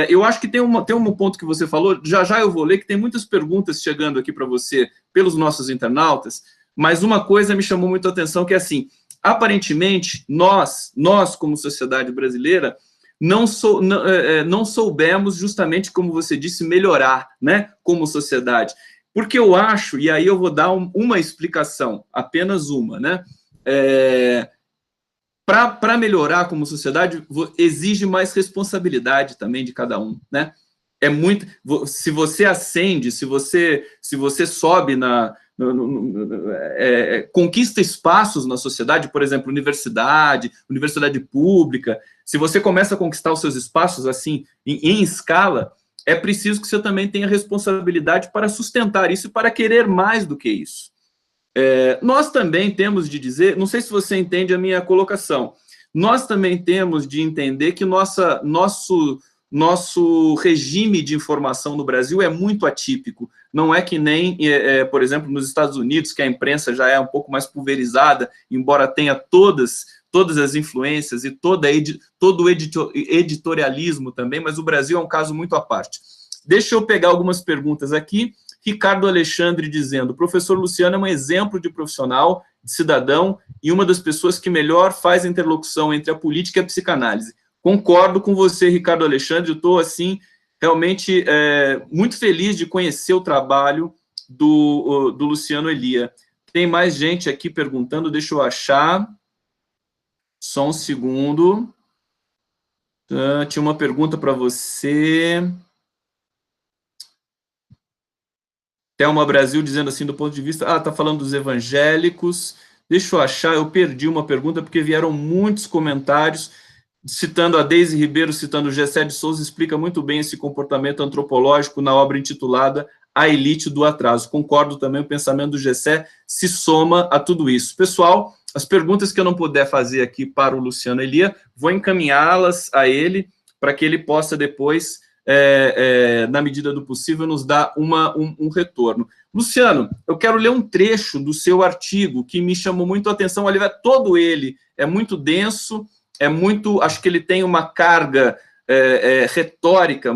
Eu acho que tem um ponto que você falou, já eu vou ler, que tem muitas perguntas chegando aqui para você pelos nossos internautas, mas uma coisa me chamou muito a atenção, que é assim, aparentemente, nós como sociedade brasileira, não soubemos, justamente como você disse, melhorar, né, como sociedade. Porque eu acho, e aí eu vou dar uma explicação, apenas uma, né? Para melhorar como sociedade, exige mais responsabilidade também de cada um, né? Se você ascende, se você sobe conquista espaços na sociedade, por exemplo, universidade pública, se você começa a conquistar os seus espaços assim, em escala, é preciso que você também tenha responsabilidade para sustentar isso e para querer mais do que isso. Nós também temos de dizer, não sei se você entende a minha colocação, nós também temos de entender que nosso regime de informação no Brasil é muito atípico. Não é que nem, por exemplo, nos Estados Unidos, que a imprensa já é um pouco mais pulverizada, embora tenha todas as influências e todo o editorialismo também, mas o Brasil é um caso muito à parte. Deixa eu pegar algumas perguntas aqui. Ricardo Alexandre dizendo, o professor Luciano é um exemplo de profissional, de cidadão, e uma das pessoas que melhor faz a interlocução entre a política e a psicanálise. Concordo com você, Ricardo Alexandre, eu estou, assim, realmente muito feliz de conhecer o trabalho do Luciano Elia. Tem mais gente aqui perguntando, deixa eu achar. Só um segundo. Tinha uma pergunta para você. Thelma Brasil dizendo assim, do ponto de vista... está falando dos evangélicos. Deixa eu achar, eu perdi uma pergunta, porque vieram muitos comentários, citando a Deise Ribeiro, citando o Gessé de Souza, explica muito bem esse comportamento antropológico na obra intitulada A Elite do Atraso. Concordo também, o pensamento do Gessé se soma a tudo isso. Pessoal, as perguntas que eu não puder fazer aqui para o Luciano Elia, vou encaminhá-las a ele, para que ele possa depois... na medida do possível, nos dá um retorno. Luciano, eu quero ler um trecho do seu artigo que me chamou muito a atenção. Olha, todo ele é muito denso, acho que ele tem uma carga retórica,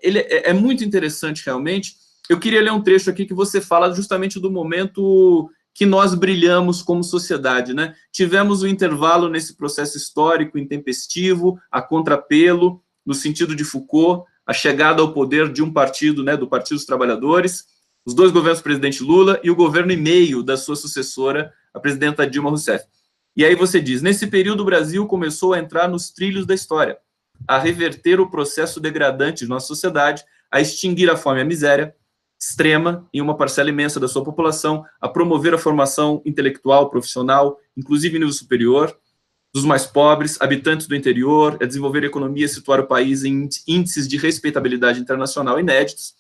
ele é muito interessante, realmente. Eu queria ler um trecho aqui que você fala justamente do momento que nós brilhamos como sociedade, né? Tivemos um intervalo nesse processo histórico intempestivo, a contrapelo, no sentido de Foucault, a chegada ao poder de um partido, né, do Partido dos Trabalhadores, os dois governos do presidente Lula e o governo e meio da sua sucessora, a presidenta Dilma Rousseff. E aí você diz, nesse período o Brasil começou a entrar nos trilhos da história, a reverter o processo degradante de nossa sociedade, a extinguir a fome e a miséria extrema em uma parcela imensa da sua população, a promover a formação intelectual, profissional, inclusive em nível superior, dos mais pobres, habitantes do interior, a desenvolver a economia e situar o país em índices de respeitabilidade internacional inéditos,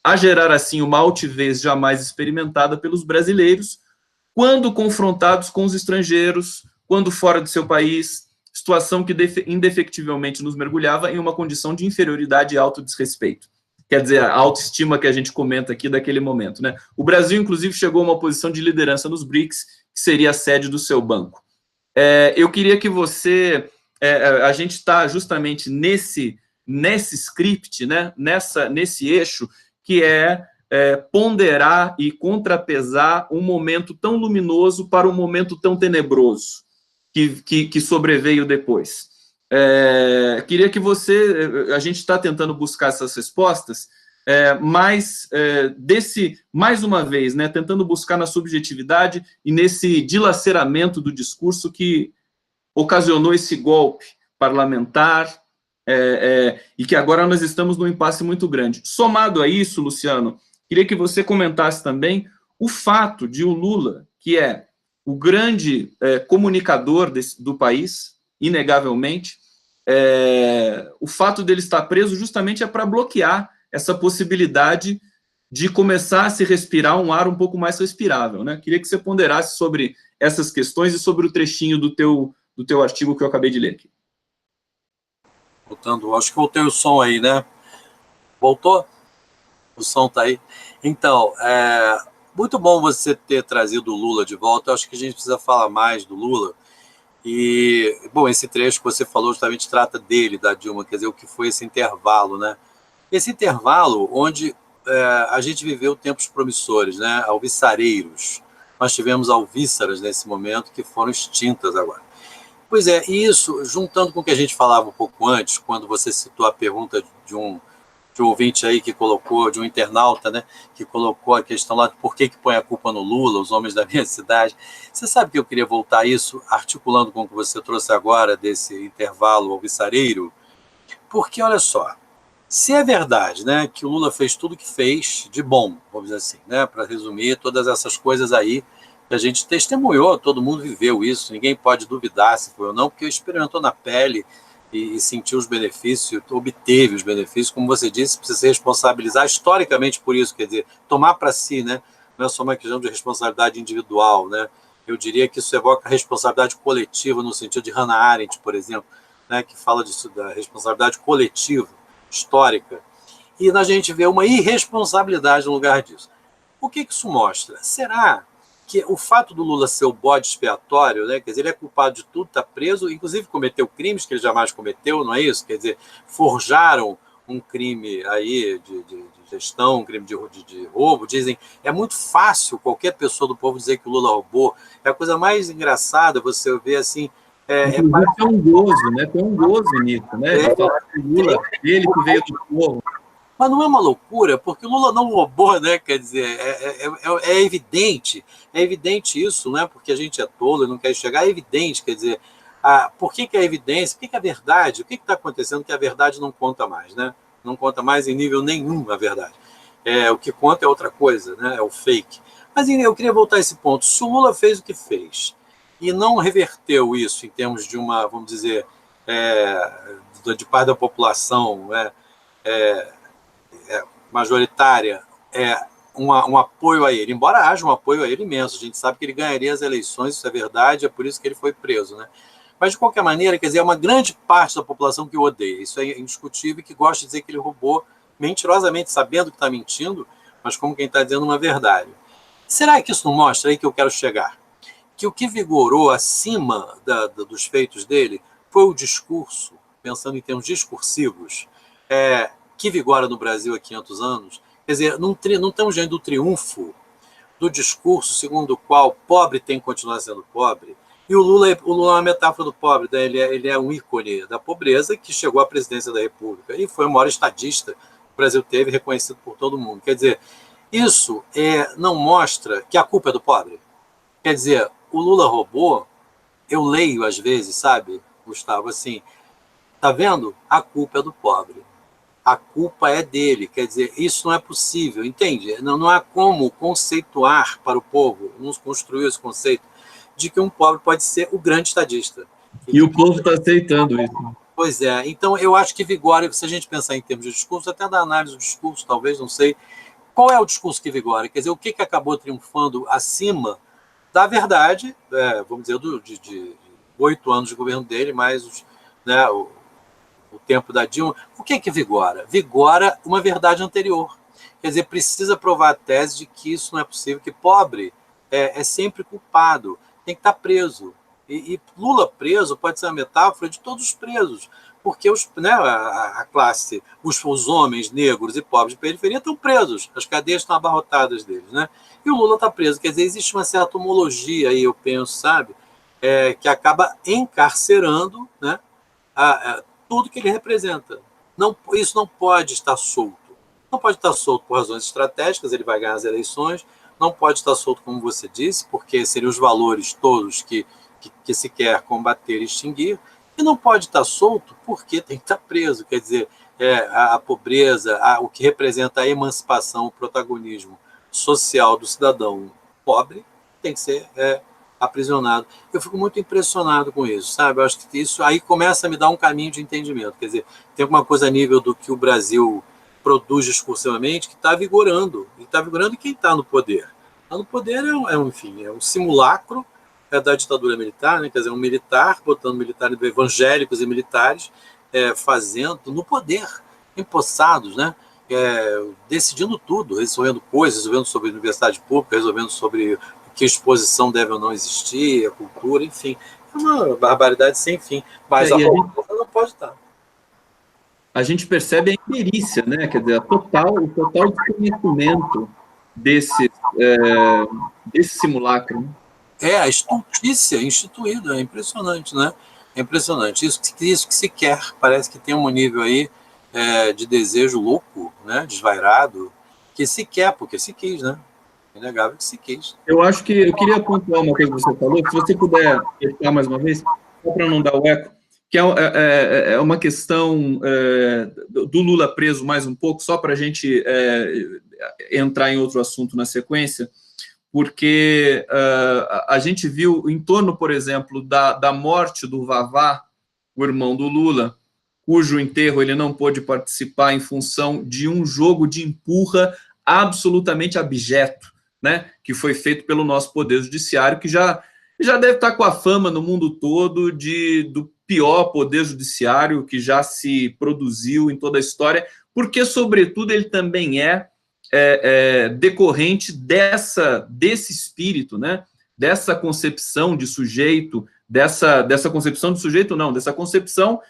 a gerar, assim, uma altivez jamais experimentada pelos brasileiros, quando confrontados com os estrangeiros, quando fora do seu país, situação que indefectivelmente nos mergulhava em uma condição de inferioridade e autodesrespeito. Quer dizer, a autoestima que a gente comenta aqui daquele momento, né? O Brasil, inclusive, chegou a uma posição de liderança nos BRICS, que seria a sede do seu banco. Eu queria que você... a gente está justamente nesse script, né? Nesse eixo, que ponderar e contrapesar um momento tão luminoso para um momento tão tenebroso que sobreveio depois. Queria que você... A gente está tentando buscar essas respostas, mais uma vez, né, tentando buscar na subjetividade e nesse dilaceramento do discurso que ocasionou esse golpe parlamentar, e que agora nós estamos num impasse muito grande. Somado a isso, Luciano, queria que você comentasse também o fato de o Lula, que é o grande comunicador do país, inegavelmente, o fato dele estar preso justamente é para bloquear essa possibilidade de começar a se respirar um ar um pouco mais respirável, né? Queria que você ponderasse sobre essas questões e sobre o trechinho do teu artigo que eu acabei de ler aqui. Voltando, acho que voltei o som aí, né? Voltou? O som tá aí. Então, muito bom você ter trazido o Lula de volta. Eu acho que a gente precisa falar mais do Lula. E, bom, esse trecho que você falou justamente trata dele, da Dilma, quer dizer, o que foi esse intervalo, né? Esse intervalo onde a gente viveu tempos promissores, né? Alvissareiros. Nós tivemos alvíssaras nesse momento que foram extintas agora. Pois é, e isso, juntando com o que a gente falava um pouco antes, quando você citou a pergunta de um ouvinte aí que colocou, de um internauta, né, que colocou a questão lá de por que põe a culpa no Lula, os homens da minha cidade. Você sabe que eu queria voltar a isso, articulando com o que você trouxe agora desse intervalo alvissareiro? Porque, olha só, se é verdade, né, que o Lula fez tudo o que fez de bom, vamos dizer assim, né, para resumir, todas essas coisas aí que a gente testemunhou, todo mundo viveu isso, ninguém pode duvidar se foi ou não, porque experimentou na pele e sentiu os benefícios, obteve os benefícios, como você disse, precisa se responsabilizar historicamente por isso, quer dizer, tomar para si, né, não é só uma questão de responsabilidade individual, né, eu diria que isso evoca responsabilidade coletiva, no sentido de Hannah Arendt, por exemplo, né, que fala disso, da responsabilidade coletiva, histórica, e a gente vê uma irresponsabilidade no lugar disso. O que isso mostra? Será que o fato do Lula ser o bode expiatório, né, quer dizer, ele é culpado de tudo, está preso, inclusive cometeu crimes que ele jamais cometeu, não é isso? Quer dizer, forjaram um crime aí de gestão, um crime de roubo, dizem, é muito fácil qualquer pessoa do povo dizer que o Lula roubou, é a coisa mais engraçada você ver assim, tem um gozo, né? Tem um gozo nisso, né? De falar que o Lula, ele que veio do povo. Mas não é uma loucura, porque o Lula não roubou, né? Quer dizer, é evidente isso, não é porque a gente é tolo e não quer enxergar, é evidente, quer dizer, por que é evidência, por que é a verdade, o que está acontecendo que a verdade não conta mais, né? Não conta mais em nível nenhum a verdade. O que conta é outra coisa, né? É o fake. Mas eu queria voltar a esse ponto. Se o Lula fez o que fez e não reverteu isso em termos de uma, vamos dizer, de parte da população, majoritária, um apoio a ele, embora haja um apoio a ele imenso, a gente sabe que ele ganharia as eleições, isso é verdade, é por isso que ele foi preso, né? Mas, de qualquer maneira, quer dizer, é uma grande parte da população que o odeia, isso é indiscutível, que gosta de dizer que ele roubou mentirosamente, sabendo que está mentindo, mas como quem está dizendo uma verdade. Será que isso não mostra aí que eu quero chegar? Que o que vigorou acima dos feitos dele foi o discurso, pensando em termos discursivos, que vigora no Brasil há 500 anos, quer dizer, não estamos diante do triunfo do discurso segundo o qual pobre tem que continuar sendo pobre, e o Lula é uma metáfora do pobre, né? Ele é um ícone da pobreza que chegou à presidência da República e foi o maior estadista que o Brasil teve, reconhecido por todo mundo. Quer dizer, isso não mostra que a culpa é do pobre. Quer dizer, o Lula roubou, eu leio às vezes, sabe, Gustavo, assim, tá vendo? A culpa é do pobre. A culpa é dele, quer dizer, isso não é possível, entende? Não há como conceituar para o povo, não construiu esse conceito de que um pobre pode ser o grande estadista. E o povo está aceitando isso. Pois é, então eu acho que vigora, se a gente pensar em termos de discurso, até da análise do discurso, talvez, não sei, qual é o discurso que vigora? Quer dizer, o que acabou triunfando acima da verdade, vamos dizer, de 8 anos de governo dele, mais o tempo da Dilma, o que vigora? Vigora uma verdade anterior. Quer dizer, precisa provar a tese de que isso não é possível, que pobre é sempre culpado, tem que estar preso. E Lula preso pode ser uma metáfora de todos os presos, porque a classe, os homens negros e pobres de periferia estão presos, as cadeias estão abarrotadas deles, né? E o Lula está preso. Quer dizer, existe uma certa homologia aí, eu penso, sabe, que acaba encarcerando, né, tudo que ele representa. Isso não pode estar solto. Não pode estar solto por razões estratégicas, ele vai ganhar as eleições, não pode estar solto, como você disse, porque seriam os valores todos que se quer combater e extinguir, E não pode estar solto porque tem que estar preso. Quer dizer, a pobreza, o que representa a emancipação, o protagonismo social do cidadão pobre, tem que ser aprisionado. Eu fico muito impressionado com isso, sabe? Eu acho que isso aí começa a me dar um caminho de entendimento. Quer dizer, tem alguma coisa a nível do que o Brasil produz discursivamente que está vigorando. E está vigorando quem está no poder. Está no poder enfim, é um simulacro da ditadura militar, né? Quer dizer, um militar, botando militares evangélicos e militares, fazendo no poder, empossados, né? Decidindo tudo, resolvendo coisas, resolvendo sobre a universidade pública, resolvendo sobre que exposição deve ou não existir, a cultura, enfim. É uma barbaridade sem fim. Mas a pobreza não pode estar. A gente percebe a imperícia, né? Quer dizer, o total desconhecimento desse simulacro. Né? A estultícia instituída, é impressionante, né? É impressionante. Isso que se quer, parece que tem um nível aí de desejo louco, né? Desvairado, que se quer, porque se quis, né? É inegável que se quis. Eu acho que eu queria pontuar uma coisa que você falou, se você puder explicar mais uma vez, só para não dar o eco, que é uma questão do Lula preso mais um pouco, só para a gente entrar em outro assunto na sequência, porque a gente viu em torno, por exemplo, da morte do Vavá, o irmão do Lula, cujo enterro ele não pôde participar em função de um jogo de empurra absolutamente abjeto, né, que foi feito pelo nosso Poder Judiciário, que já deve estar com a fama no mundo todo do pior Poder Judiciário que já se produziu em toda a história, porque, sobretudo, ele também decorrente desse espírito, né, dessa concepção de sujeito, dessa concepção de sujeito, não, dessa concepção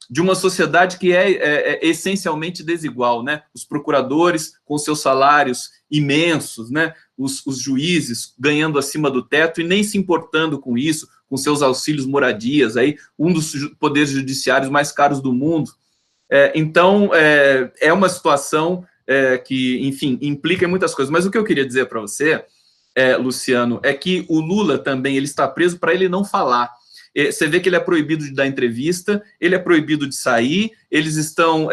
de uma sociedade que é essencialmente desigual, né? Os procuradores com seus salários imensos, né? Os juízes ganhando acima do teto e nem se importando com isso, com seus auxílios moradias, aí, um dos poderes judiciários mais caros do mundo. Então, é uma situação que, enfim, implica em muitas coisas. Mas o que eu queria dizer para você, Luciano, é que o Lula também ele está preso para ele não falar. Você vê que ele é proibido de dar entrevista, ele é proibido de sair, eles estão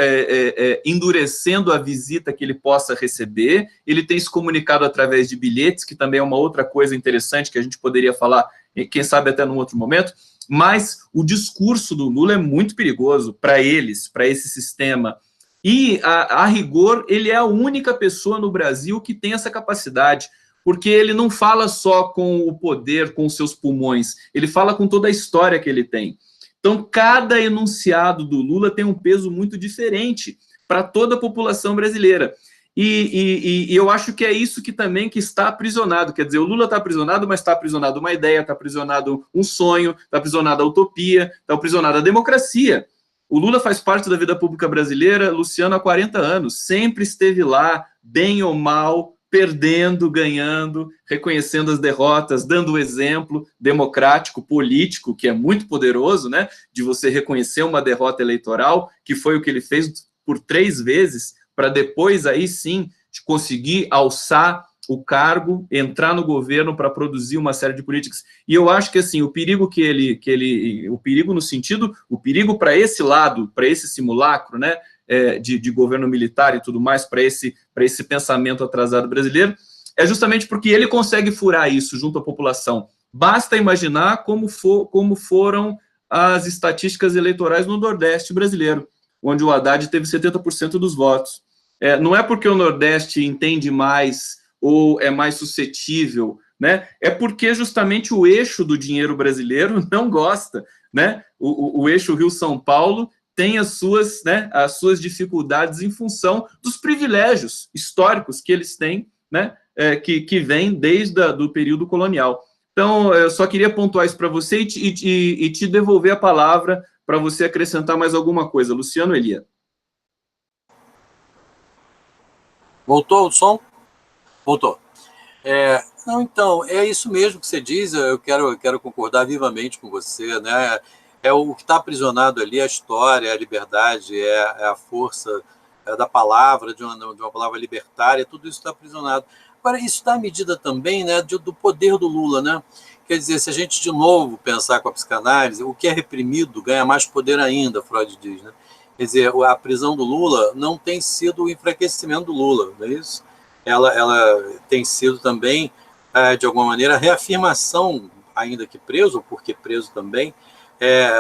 endurecendo a visita que ele possa receber, ele tem se comunicado através de bilhetes, que também é uma outra coisa interessante que a gente poderia falar, quem sabe até num outro momento, mas o discurso do Lula é muito perigoso para eles, para esse sistema. E, a rigor, ele é a única pessoa no Brasil que tem essa capacidade, porque ele não fala só com o poder, com os seus pulmões, ele fala com toda a história que ele tem. Então, cada enunciado do Lula tem um peso muito diferente para toda a população brasileira. E eu acho que é isso que também que está aprisionado. Quer dizer, o Lula está aprisionado, mas está aprisionado uma ideia, está aprisionado um sonho, está aprisionado a utopia, está aprisionado a democracia. O Lula faz parte da vida pública brasileira, Luciano, há 40 anos. Sempre esteve lá, bem ou mal, perdendo, ganhando, reconhecendo as derrotas, dando o exemplo democrático, político, que é muito poderoso, né, de você reconhecer uma derrota eleitoral, que foi o que ele fez por 3 vezes, para depois, aí sim, de conseguir alçar o cargo, entrar no governo para produzir uma série de políticas. E eu acho que, assim, o perigo o perigo no sentido, o perigo para esse lado, para esse simulacro, né, de governo militar e tudo mais, para esse pensamento atrasado brasileiro, é justamente porque ele consegue furar isso junto à população. Basta imaginar como foram as estatísticas eleitorais no Nordeste brasileiro, onde o Haddad teve 70% dos votos. Não é porque o Nordeste entende mais ou é mais suscetível, né? É porque justamente o eixo do dinheiro brasileiro não gosta, né? O eixo Rio-São Paulo tem as suas dificuldades em função dos privilégios históricos que eles têm, né, que vêm desde o período colonial. Então, eu só queria pontuar isso para você e te devolver a palavra para você acrescentar mais alguma coisa. Luciano Elia. Voltou o som? Voltou. Não, então, é isso mesmo que você diz, eu quero concordar vivamente com você, né? O que está aprisionado ali, a história, a liberdade, a força da palavra, de uma palavra libertária, tudo isso está aprisionado. Agora, isso dá medida também, né, do poder do Lula, né? Quer dizer, se a gente de novo pensar com a psicanálise, o que é reprimido ganha mais poder ainda, Freud diz, né? Quer dizer, a prisão do Lula não tem sido o enfraquecimento do Lula, não é isso? Ela tem sido também, de alguma maneira, a reafirmação, ainda que preso, porque preso também,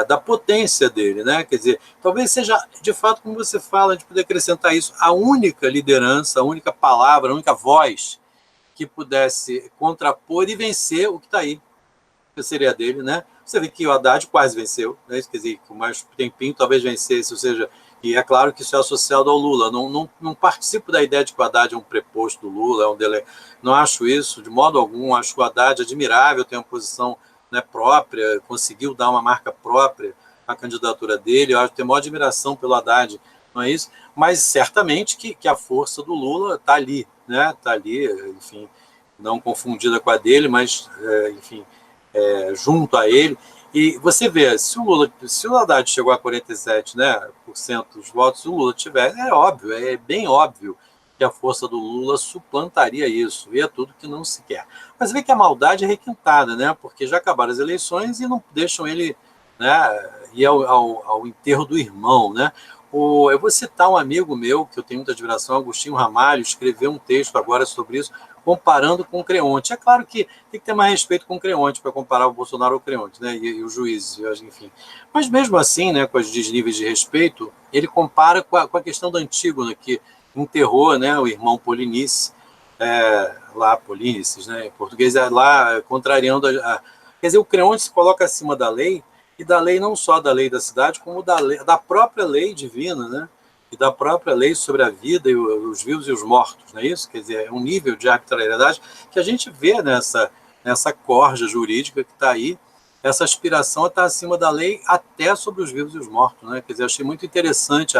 da potência dele, né? Quer dizer, talvez seja, de fato, como você fala, a gente poder acrescentar isso, a única liderança, a única palavra, a única voz que pudesse contrapor e vencer o que está aí, que seria a dele, né? Você vê que o Haddad quase venceu, né? Quer dizer, que o mais tempinho talvez vencesse, ou seja, e é claro que isso é associado ao Lula. Não participo da ideia de que o Haddad é um preposto do Lula, não acho isso de modo algum. Acho que o Haddad é admirável, tem uma posição, né, própria, conseguiu dar uma marca própria à candidatura dele. Eu acho que tenho maior admiração pelo Haddad, não é isso? Mas certamente que a força do Lula está ali, né? Está ali, enfim, não confundida com a dele, mas, enfim, junto a ele. E você vê, se o Haddad chegou a 47%, né, dos votos, o Lula tiver, é óbvio, é bem óbvio que a força do Lula suplantaria isso, e é tudo que não se quer. Mas vê que a maldade é requintada, né, porque já acabaram as eleições e não deixam ele, né, ir ao enterro do irmão, né. Eu vou citar um amigo meu, que eu tenho muita admiração, Agostinho Ramalho, escreveu um texto agora sobre isso, comparando com o Creonte. É claro que tem que ter mais respeito com o Creonte para comparar o Bolsonaro ao Creonte, né? E os juízes, enfim. Mas mesmo assim, né, com os desníveis de respeito, ele compara com a questão da Antígona, que enterrou, né, o irmão Polinices, lá, Polinices, né, em português, lá contrariando quer dizer, o Creonte se coloca acima da lei, e da lei não só da lei da cidade, como da própria lei divina, né? E da própria lei sobre a vida e os vivos e os mortos, não é isso? Quer dizer, é um nível de arbitrariedade que a gente vê nessa corja jurídica que está aí, essa aspiração a estar acima da lei até sobre os vivos e os mortos, né? Quer dizer, achei muito interessante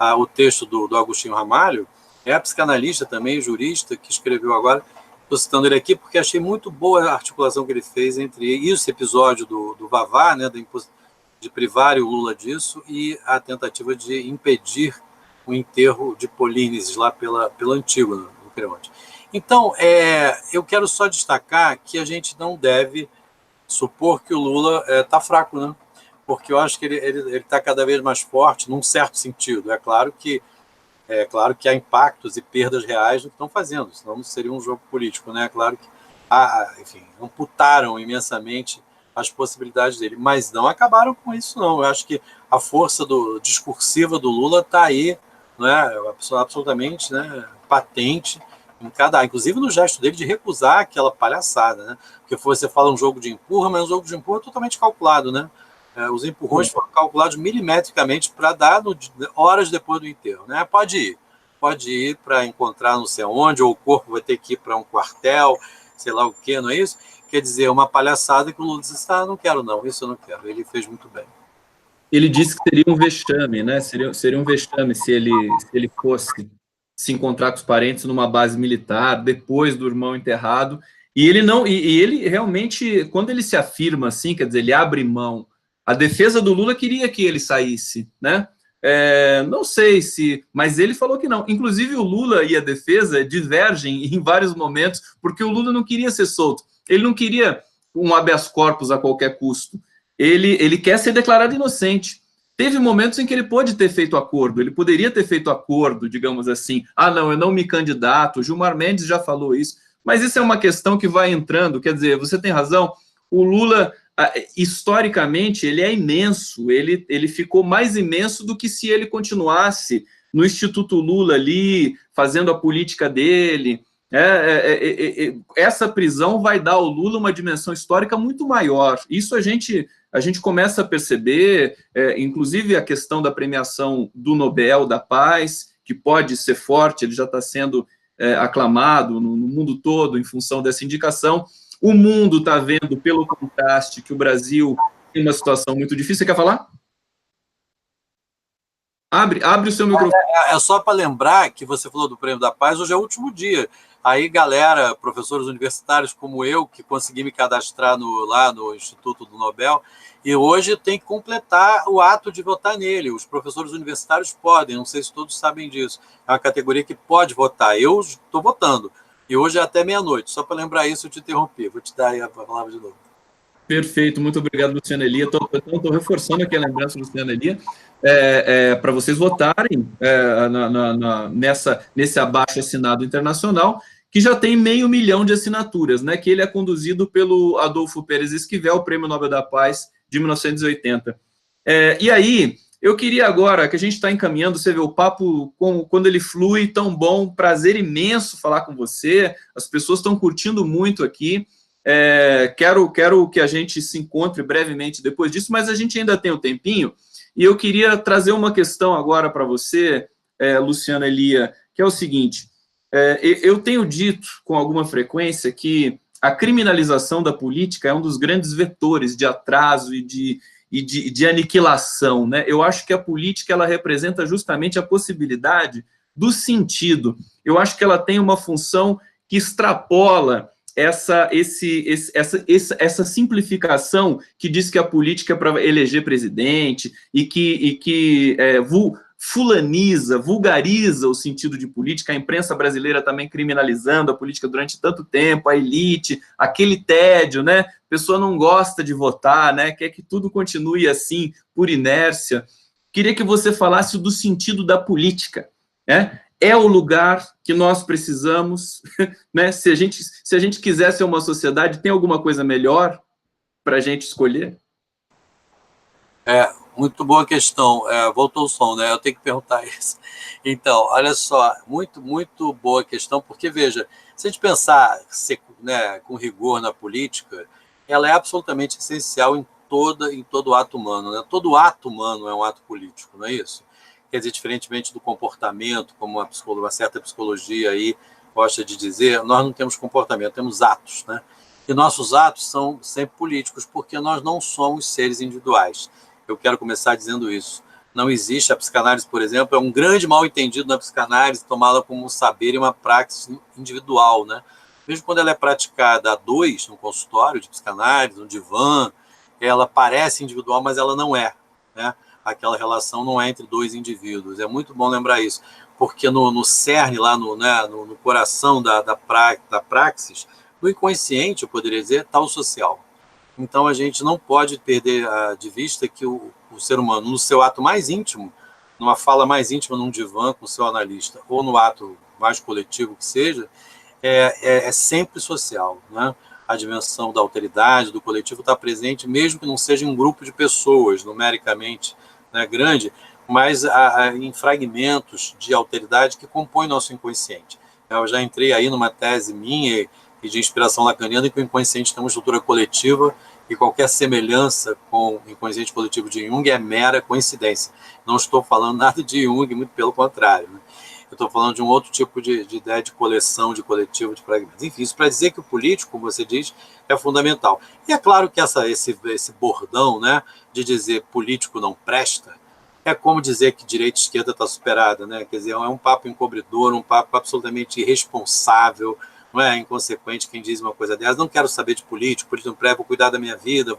o texto do Agostinho Ramalho, a psicanalista também, jurista, que escreveu agora, estou citando ele aqui porque achei muito boa a articulação que ele fez entre esse episódio do Vavá, né, de privar o Lula disso, e a tentativa de impedir o enterro de Polínices lá pela Antígona, no Creonte. Então, eu quero só destacar que a gente não deve supor que o Lula está fraco, né? Porque eu acho que ele está cada vez mais forte, num certo sentido. É claro que há impactos e perdas reais no que estão fazendo, senão não seria um jogo político, né? É claro que, enfim, amputaram imensamente as possibilidades dele, mas não acabaram com isso, não. Eu acho que a força discursiva do Lula está aí, né, absolutamente, né, patente, inclusive no gesto dele de recusar aquela palhaçada, né? Porque você fala um jogo de empurra, mas um jogo de empurra é totalmente calculado, né? Os empurrões foram calculados milimetricamente para dar horas depois do enterro, né? Pode ir para encontrar não sei onde, ou o corpo vai ter que ir para um quartel, sei lá o quê, não é isso? Quer dizer, uma palhaçada que o Lula disse, não quero não, isso eu não quero. Ele fez muito bem. Ele disse que seria um vexame, né? Seria um vexame se ele fosse se encontrar com os parentes numa base militar, depois do irmão enterrado, e ele não, e ele realmente, quando ele se afirma assim, quer dizer, ele abre mão. A defesa do Lula queria que ele saísse, né? Não sei mas ele falou que não. Inclusive, o Lula e a defesa divergem em vários momentos, porque o Lula não queria ser solto. Ele não queria um habeas corpus a qualquer custo. Ele quer ser declarado inocente. Teve momentos em que ele pôde ter feito acordo, ele poderia ter feito acordo, digamos assim. Não, eu não me candidato. Gilmar Mendes já falou isso. Mas isso é uma questão que vai entrando. Quer dizer, você tem razão. O Lula, historicamente, ele é imenso, ele ficou mais imenso do que se ele continuasse no Instituto Lula ali, fazendo a política dele. Essa prisão vai dar ao Lula uma dimensão histórica muito maior. Isso a gente começa a perceber, inclusive a questão da premiação do Nobel da Paz, que pode ser forte, ele já está sendo aclamado no mundo todo em função dessa indicação. O mundo está vendo, pelo contraste, que o Brasil tem uma situação muito difícil. Você quer falar? Abre o seu microfone. É só para lembrar que você falou do Prêmio da Paz, hoje é o último dia. Aí, galera, professores universitários como eu, que consegui me cadastrar lá no Instituto do Nobel, e hoje tem que completar o ato de votar nele. Os professores universitários podem, não sei se todos sabem disso. É uma categoria que pode votar. Eu estou votando. E hoje é até meia-noite. Só para lembrar isso, eu te interrompi. Vou te dar aí a palavra de novo. Perfeito, muito obrigado, Luciana Elia. Estou reforçando aqui a lembrança, Luciana Elia, para vocês votarem nesse abaixo-assinado internacional, que já tem 500 mil de assinaturas, né? Que ele é conduzido pelo Adolfo Pérez Esquivel, Prêmio Nobel da Paz de 1980. E aí, eu queria agora, que a gente está encaminhando, você vê o papo, quando ele flui, tão bom, prazer imenso falar com você, as pessoas estão curtindo muito aqui. Quero que a gente se encontre brevemente depois disso, mas a gente ainda tem um tempinho, e eu queria trazer uma questão agora para você, Luciana Elia, que é o seguinte, eu tenho dito com alguma frequência que a criminalização da política é um dos grandes vetores de atraso e de aniquilação, né? Eu acho que a política ela representa justamente a possibilidade do sentido. Eu acho que ela tem uma função que extrapola essa simplificação que diz que a política é para eleger presidente e que fulaniza, vulgariza o sentido de política, a imprensa brasileira também criminalizando a política durante tanto tempo, a elite, aquele tédio, né? A pessoa não gosta de votar, né? Quer que tudo continue assim, por inércia. Queria que você falasse do sentido da política, né? É o lugar que nós precisamos, né? Se a gente quiser ser uma sociedade, tem alguma coisa melhor para a gente escolher? Muito boa questão. Voltou o som, né? Eu tenho que perguntar isso. Então, olha só, muito, muito boa questão, porque, veja, se a gente pensar né, com rigor na política, ela é absolutamente essencial em todo ato humano, né? Todo ato humano é um ato político, não é isso? Quer dizer, diferentemente do comportamento, como uma certa psicologia aí gosta de dizer, nós não temos comportamento, temos atos, né? E nossos atos são sempre políticos, porque nós não somos seres individuais. Eu quero começar dizendo isso. Não existe a psicanálise, por exemplo, é um grande mal-entendido na psicanálise tomá-la como um saber e uma prática individual, né? Mesmo quando ela é praticada a dois, no consultório de psicanálise, no divã, ela parece individual, mas ela não é, né? Aquela relação não é entre dois indivíduos. É muito bom lembrar isso, porque no cerne, lá no coração da praxis, no inconsciente, eu poderia dizer, está o social. Então, a gente não pode perder de vista que o ser humano, no seu ato mais íntimo, numa fala mais íntima, num divã com o seu analista, ou no ato mais coletivo que seja, é sempre social, né? A dimensão da alteridade, do coletivo está presente, mesmo que não seja um grupo de pessoas, numericamente, né, grande, mas em fragmentos de alteridade que compõem nosso inconsciente. Eu já entrei aí numa tese minha e de inspiração lacaniana, em que o inconsciente tem uma estrutura coletiva e qualquer semelhança com o inconsciente coletivo de Jung é mera coincidência. Não estou falando nada de Jung, muito pelo contrário, né? Eu estou falando de um outro tipo de ideia de coleção, de coletivo, de fragmentos. Enfim, isso para dizer que o político, como você diz, é fundamental. E é claro que esse bordão, né, de dizer político não presta, é como dizer que direita e esquerda está superada, né? Quer dizer, é um papo encobridor, um papo absolutamente irresponsável, não é inconsequente quem diz uma coisa dessas. Não quero saber de político não presta, vou cuidar da minha vida,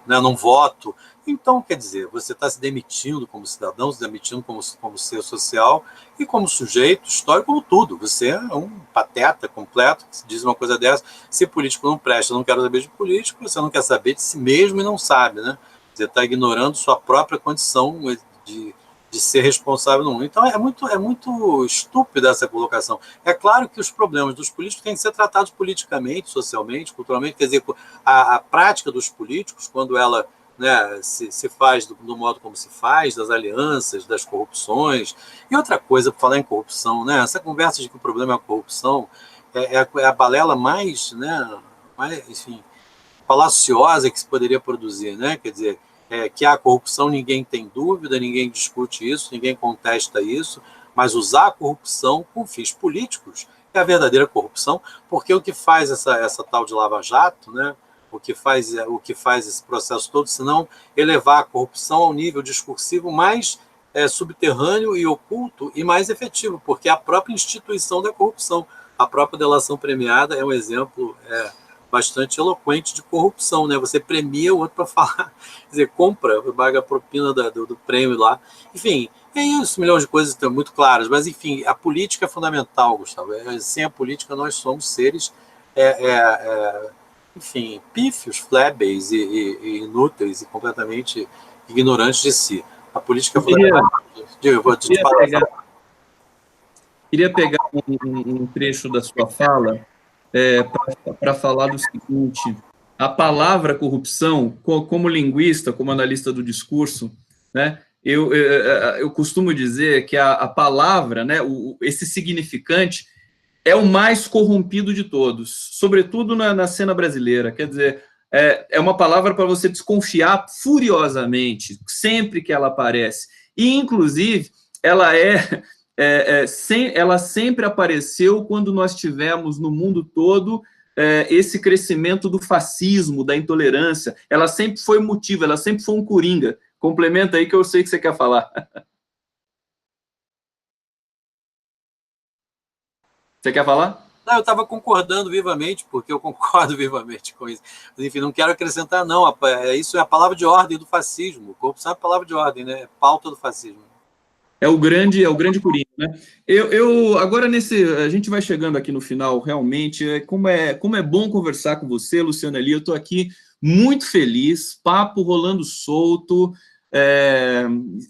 não voto. Então, quer dizer, você está se demitindo como cidadão, se demitindo como ser social e como sujeito histórico, como tudo. Você é um pateta completo que diz uma coisa dessa. Se político não presta, não quero saber de político, você não quer saber de si mesmo e não sabe, né? Você está ignorando sua própria condição de ser responsável no mundo. Então, é muito estúpida essa colocação. É claro que os problemas dos políticos têm que ser tratados politicamente, socialmente, culturalmente. Quer dizer, a prática dos políticos, quando ela, né, se faz do modo como se faz, das alianças, das corrupções. E outra coisa, para falar em corrupção, né, essa conversa de que o problema é a corrupção é a balela mais, né, enfim, falaciosa que se poderia produzir, né? Quer dizer, que há corrupção, ninguém tem dúvida, ninguém discute isso, ninguém contesta isso, mas usar a corrupção com fins políticos é a verdadeira corrupção, porque o que faz essa tal de lava-jato, né? O que faz esse processo todo, senão elevar a corrupção ao nível discursivo mais subterrâneo e oculto e mais efetivo, porque é a própria instituição da corrupção, a própria delação premiada é um exemplo bastante eloquente de corrupção, né? Você premia o outro para falar, quer dizer, compra, paga a propina do prêmio lá. Enfim, É isso, milhões de coisas estão muito claras, mas, enfim, a política é fundamental, Gustavo. Sem a política, nós somos seres, enfim, pífios, flébeis e inúteis e completamente ignorantes de si. A política é Eu queria, fundamental. Eu vou eu te queria falar. pegar, queria pegar um trecho da sua fala para falar do seguinte: a palavra corrupção, como linguista, como analista do discurso, né, eu costumo dizer que a palavra, né, esse significante, é o mais corrompido de todos, sobretudo na cena brasileira. Quer dizer, é uma palavra para você desconfiar furiosamente, sempre que ela aparece. E, inclusive, ela ela sempre apareceu quando nós tivemos no mundo todo esse crescimento do fascismo, da intolerância. Ela sempre foi motivo, ela sempre foi um coringa. Complementa aí que eu sei que você quer falar. Você quer falar? Não, eu estava concordando vivamente, porque eu concordo vivamente com isso. Mas, enfim, não quero acrescentar, não. Isso é a palavra de ordem do fascismo. Corrupção é a palavra de ordem, né? É pauta do fascismo. É o grande Coringa, né? Agora a gente vai chegando aqui no final, realmente, como é bom conversar com você, Luciana Lia. Eu estou aqui muito feliz, papo rolando solto.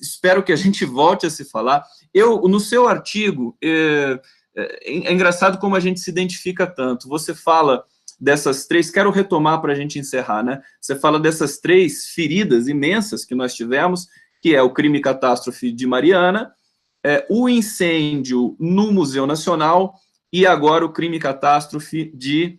Espero que a gente volte a se falar. No seu artigo, é engraçado como a gente se identifica tanto. Você fala dessas três, quero retomar para a gente encerrar, né? Você fala dessas três feridas imensas que nós tivemos, que é o crime catástrofe de Mariana, o incêndio no Museu Nacional e agora o crime catástrofe de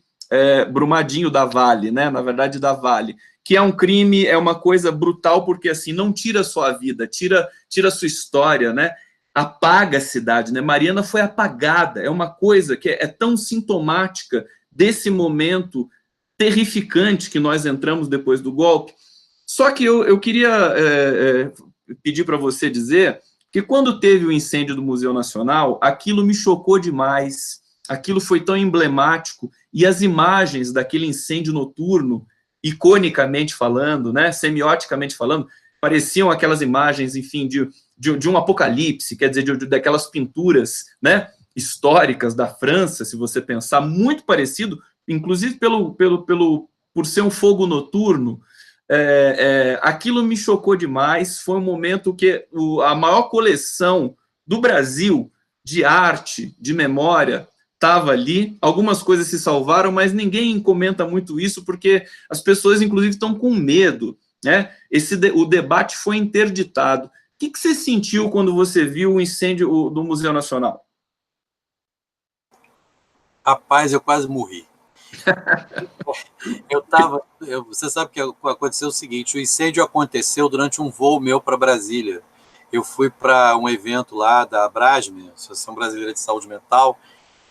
Brumadinho da Vale, né? Na verdade, da Vale, que é um crime, é uma coisa brutal, porque assim, não tira a sua vida, tira a sua história, né? Apaga a cidade, né? Mariana foi apagada, é uma coisa que é tão sintomática desse momento terrificante que nós entramos depois do golpe. Só que eu queria pedir para você dizer que quando teve o incêndio do Museu Nacional, aquilo me chocou demais, aquilo foi tão emblemático, e as imagens daquele incêndio noturno, iconicamente falando, né, semioticamente falando, pareciam aquelas imagens, enfim, de um apocalipse, quer dizer, daquelas pinturas, né, históricas da França, se você pensar, muito parecido, inclusive por ser um fogo noturno. Aquilo me chocou demais. Foi um momento que a maior coleção do Brasil de arte, de memória, estava ali. Algumas coisas se salvaram, mas ninguém comenta muito isso, porque as pessoas, inclusive, estão com medo, né? O debate foi interditado. O que você sentiu quando você viu o incêndio do Museu Nacional? Rapaz, eu quase morri. Você sabe que aconteceu o seguinte: o incêndio aconteceu durante um voo meu para Brasília. Eu fui para um evento lá da Abrasme, Associação Brasileira de Saúde Mental.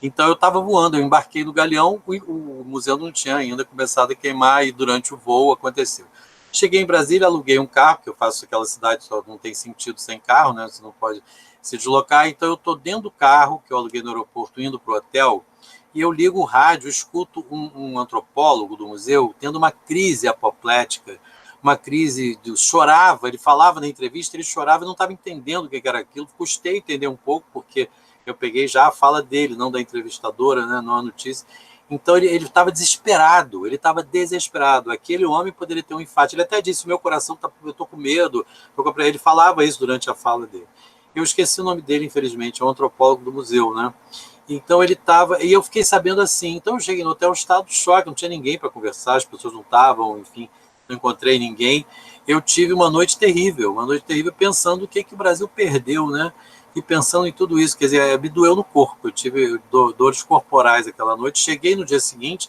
Então eu estava voando, eu embarquei no Galeão, o museu não tinha ainda começado a queimar e durante o voo aconteceu. Cheguei em Brasília, aluguei um carro, porque eu faço aquela cidade, só não tem sentido sem carro, né? Você não pode se deslocar. Então eu estou dentro do carro que eu aluguei no aeroporto, indo para o hotel, e eu ligo o rádio, escuto um antropólogo do museu tendo uma crise apoplética, uma crise chorava, ele falava na entrevista, ele chorava e não estava entendendo o que era aquilo. Custei entender um pouco, porque eu peguei já a fala dele, não da entrevistadora, né, não a notícia. Então ele estava desesperado, ele estava desesperado. Aquele homem poderia ter um infarto. Ele até disse: meu coração, eu estou com medo. Ele falava isso durante a fala dele. Eu esqueci o nome dele, infelizmente, é um antropólogo do museu, né? Então ele estava, e eu fiquei sabendo assim. Então eu cheguei no hotel, um estado de choque, não tinha ninguém para conversar, as pessoas não estavam, enfim, não encontrei ninguém. Eu tive uma noite terrível pensando o que o Brasil perdeu, né? E pensando em tudo isso, quer dizer, me doeu no corpo. Eu tive dores corporais aquela noite. Cheguei no dia seguinte,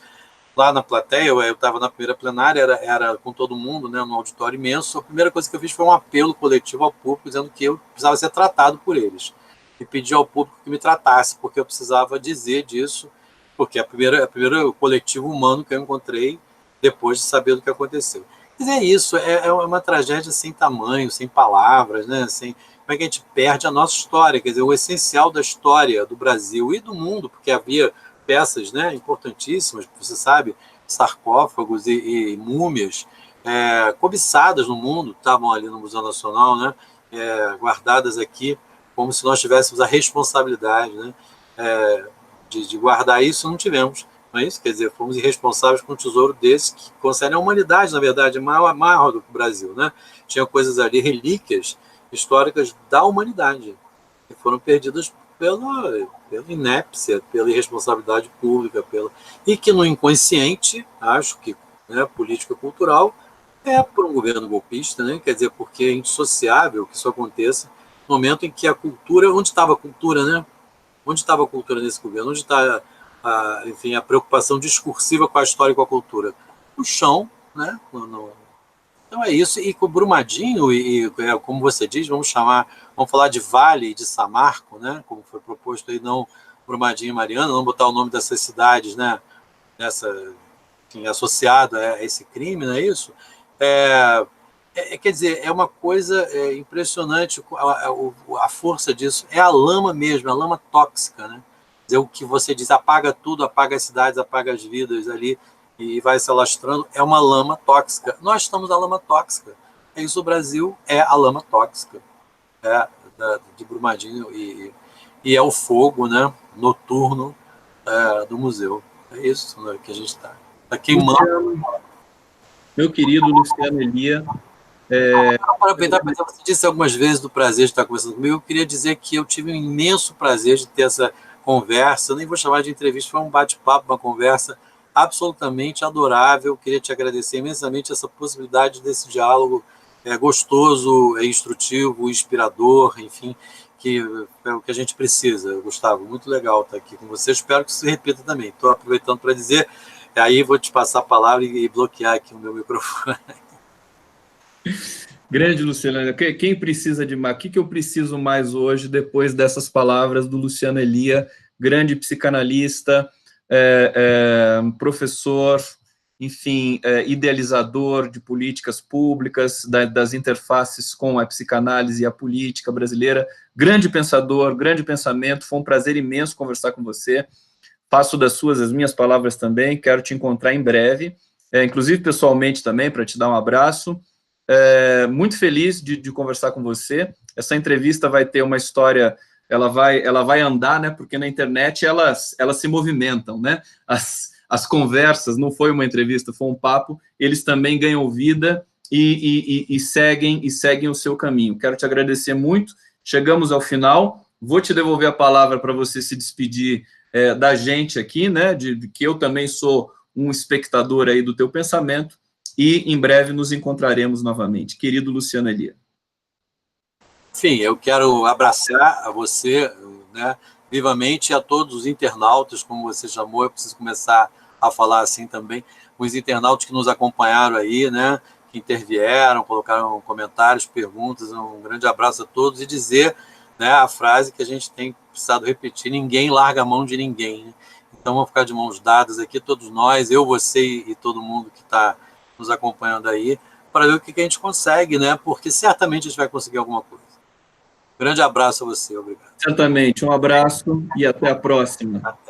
lá na plateia, eu estava na primeira plenária, era com todo mundo, né, num auditório imenso. A primeira coisa que eu fiz foi um apelo coletivo ao público, dizendo que eu precisava ser tratado por eles. E pedi ao público que me tratasse, porque eu precisava dizer disso, porque é o primeiro coletivo humano que eu encontrei depois de saber do que aconteceu. Quer dizer, isso é uma tragédia sem tamanho, sem palavras, né? Como é que a gente perde a nossa história, quer dizer, o essencial da história do Brasil e do mundo, porque havia peças, né, importantíssimas, você sabe, sarcófagos e múmias cobiçadas no mundo, estavam ali no Museu Nacional, né? guardadas aqui, como se nós tivéssemos a responsabilidade, né, de guardar isso. Não tivemos, não é isso? Quer dizer, fomos irresponsáveis com um tesouro desse que concerne a humanidade, na verdade, maior do Brasil, né? Tinha coisas ali, relíquias históricas da humanidade, que foram perdidas pela inépcia, pela irresponsabilidade pública, e que no inconsciente, acho que, né, política cultural, por um governo golpista, né? Quer dizer, porque é indissociável que isso aconteça no momento em que a cultura, onde estava a cultura, né? Onde estava a cultura nesse governo? Onde está, enfim, a preocupação discursiva com a história e com a cultura? No chão, né? Então é isso. E com o Brumadinho, como você diz, vamos falar de Vale, de Samarco, né? Como foi proposto aí, não Brumadinho e Mariana, não botar o nome dessas cidades, né? Enfim, associado a esse crime, não é isso? Quer dizer, é uma coisa impressionante a força disso. É a lama mesmo, a lama tóxica, né? Quer dizer, o que você diz, apaga tudo, apaga as cidades, apaga as vidas ali e vai se alastrando, é uma lama tóxica. Nós estamos na lama tóxica. É isso, o Brasil é a lama tóxica de Brumadinho e é o fogo, né, noturno do museu. É isso, né, que a gente está queimando. Meu querido Luciano Elia. Para aproveitar, você disse algumas vezes do prazer de estar conversando comigo. Eu queria dizer que eu tive um imenso prazer de ter essa conversa. Eu nem vou chamar de entrevista, foi um bate-papo, uma conversa absolutamente adorável. Eu queria te agradecer imensamente essa possibilidade desse diálogo gostoso, instrutivo, inspirador, enfim, que é o que a gente precisa. Gustavo, muito legal estar aqui com você. Espero que isso se repita também. Estou aproveitando para dizer, aí vou te passar a palavra e bloquear aqui o meu microfone. Grande Luciano, quem precisa de mais? O que eu preciso mais hoje, depois dessas palavras do Luciano Elia, grande psicanalista, professor, enfim, idealizador de políticas públicas, das interfaces com a psicanálise e a política brasileira, grande pensador, grande pensamento. Foi um prazer imenso conversar com você. Faço das suas as minhas palavras também. Quero te encontrar em breve, inclusive pessoalmente também, para te dar um abraço. Muito feliz de conversar com você. Essa entrevista vai ter uma história, ela vai andar, né? Porque na internet elas se movimentam, né? As conversas, não foi uma entrevista, foi um papo. Eles também ganham vida e seguem o seu caminho. Quero te agradecer muito. Chegamos ao final. Vou te devolver a palavra para você se despedir da gente aqui, né? De que eu também sou um espectador aí do teu pensamento. E em breve nos encontraremos novamente. Querido Luciano Elia. Enfim, eu quero abraçar a você, né, vivamente, a todos os internautas, como você chamou. Eu preciso começar a falar assim também, os internautas que nos acompanharam aí, né, que intervieram, colocaram comentários, perguntas. Um grande abraço a todos e dizer, né, a frase que a gente tem precisado repetir: ninguém larga a mão de ninguém, né? Então vamos ficar de mãos dadas aqui, todos nós, eu, você e todo mundo que está nos acompanhando aí, para ver o que a gente consegue, né? Porque certamente a gente vai conseguir alguma coisa. Grande abraço a você, obrigado. Certamente, um abraço e até a próxima. Até.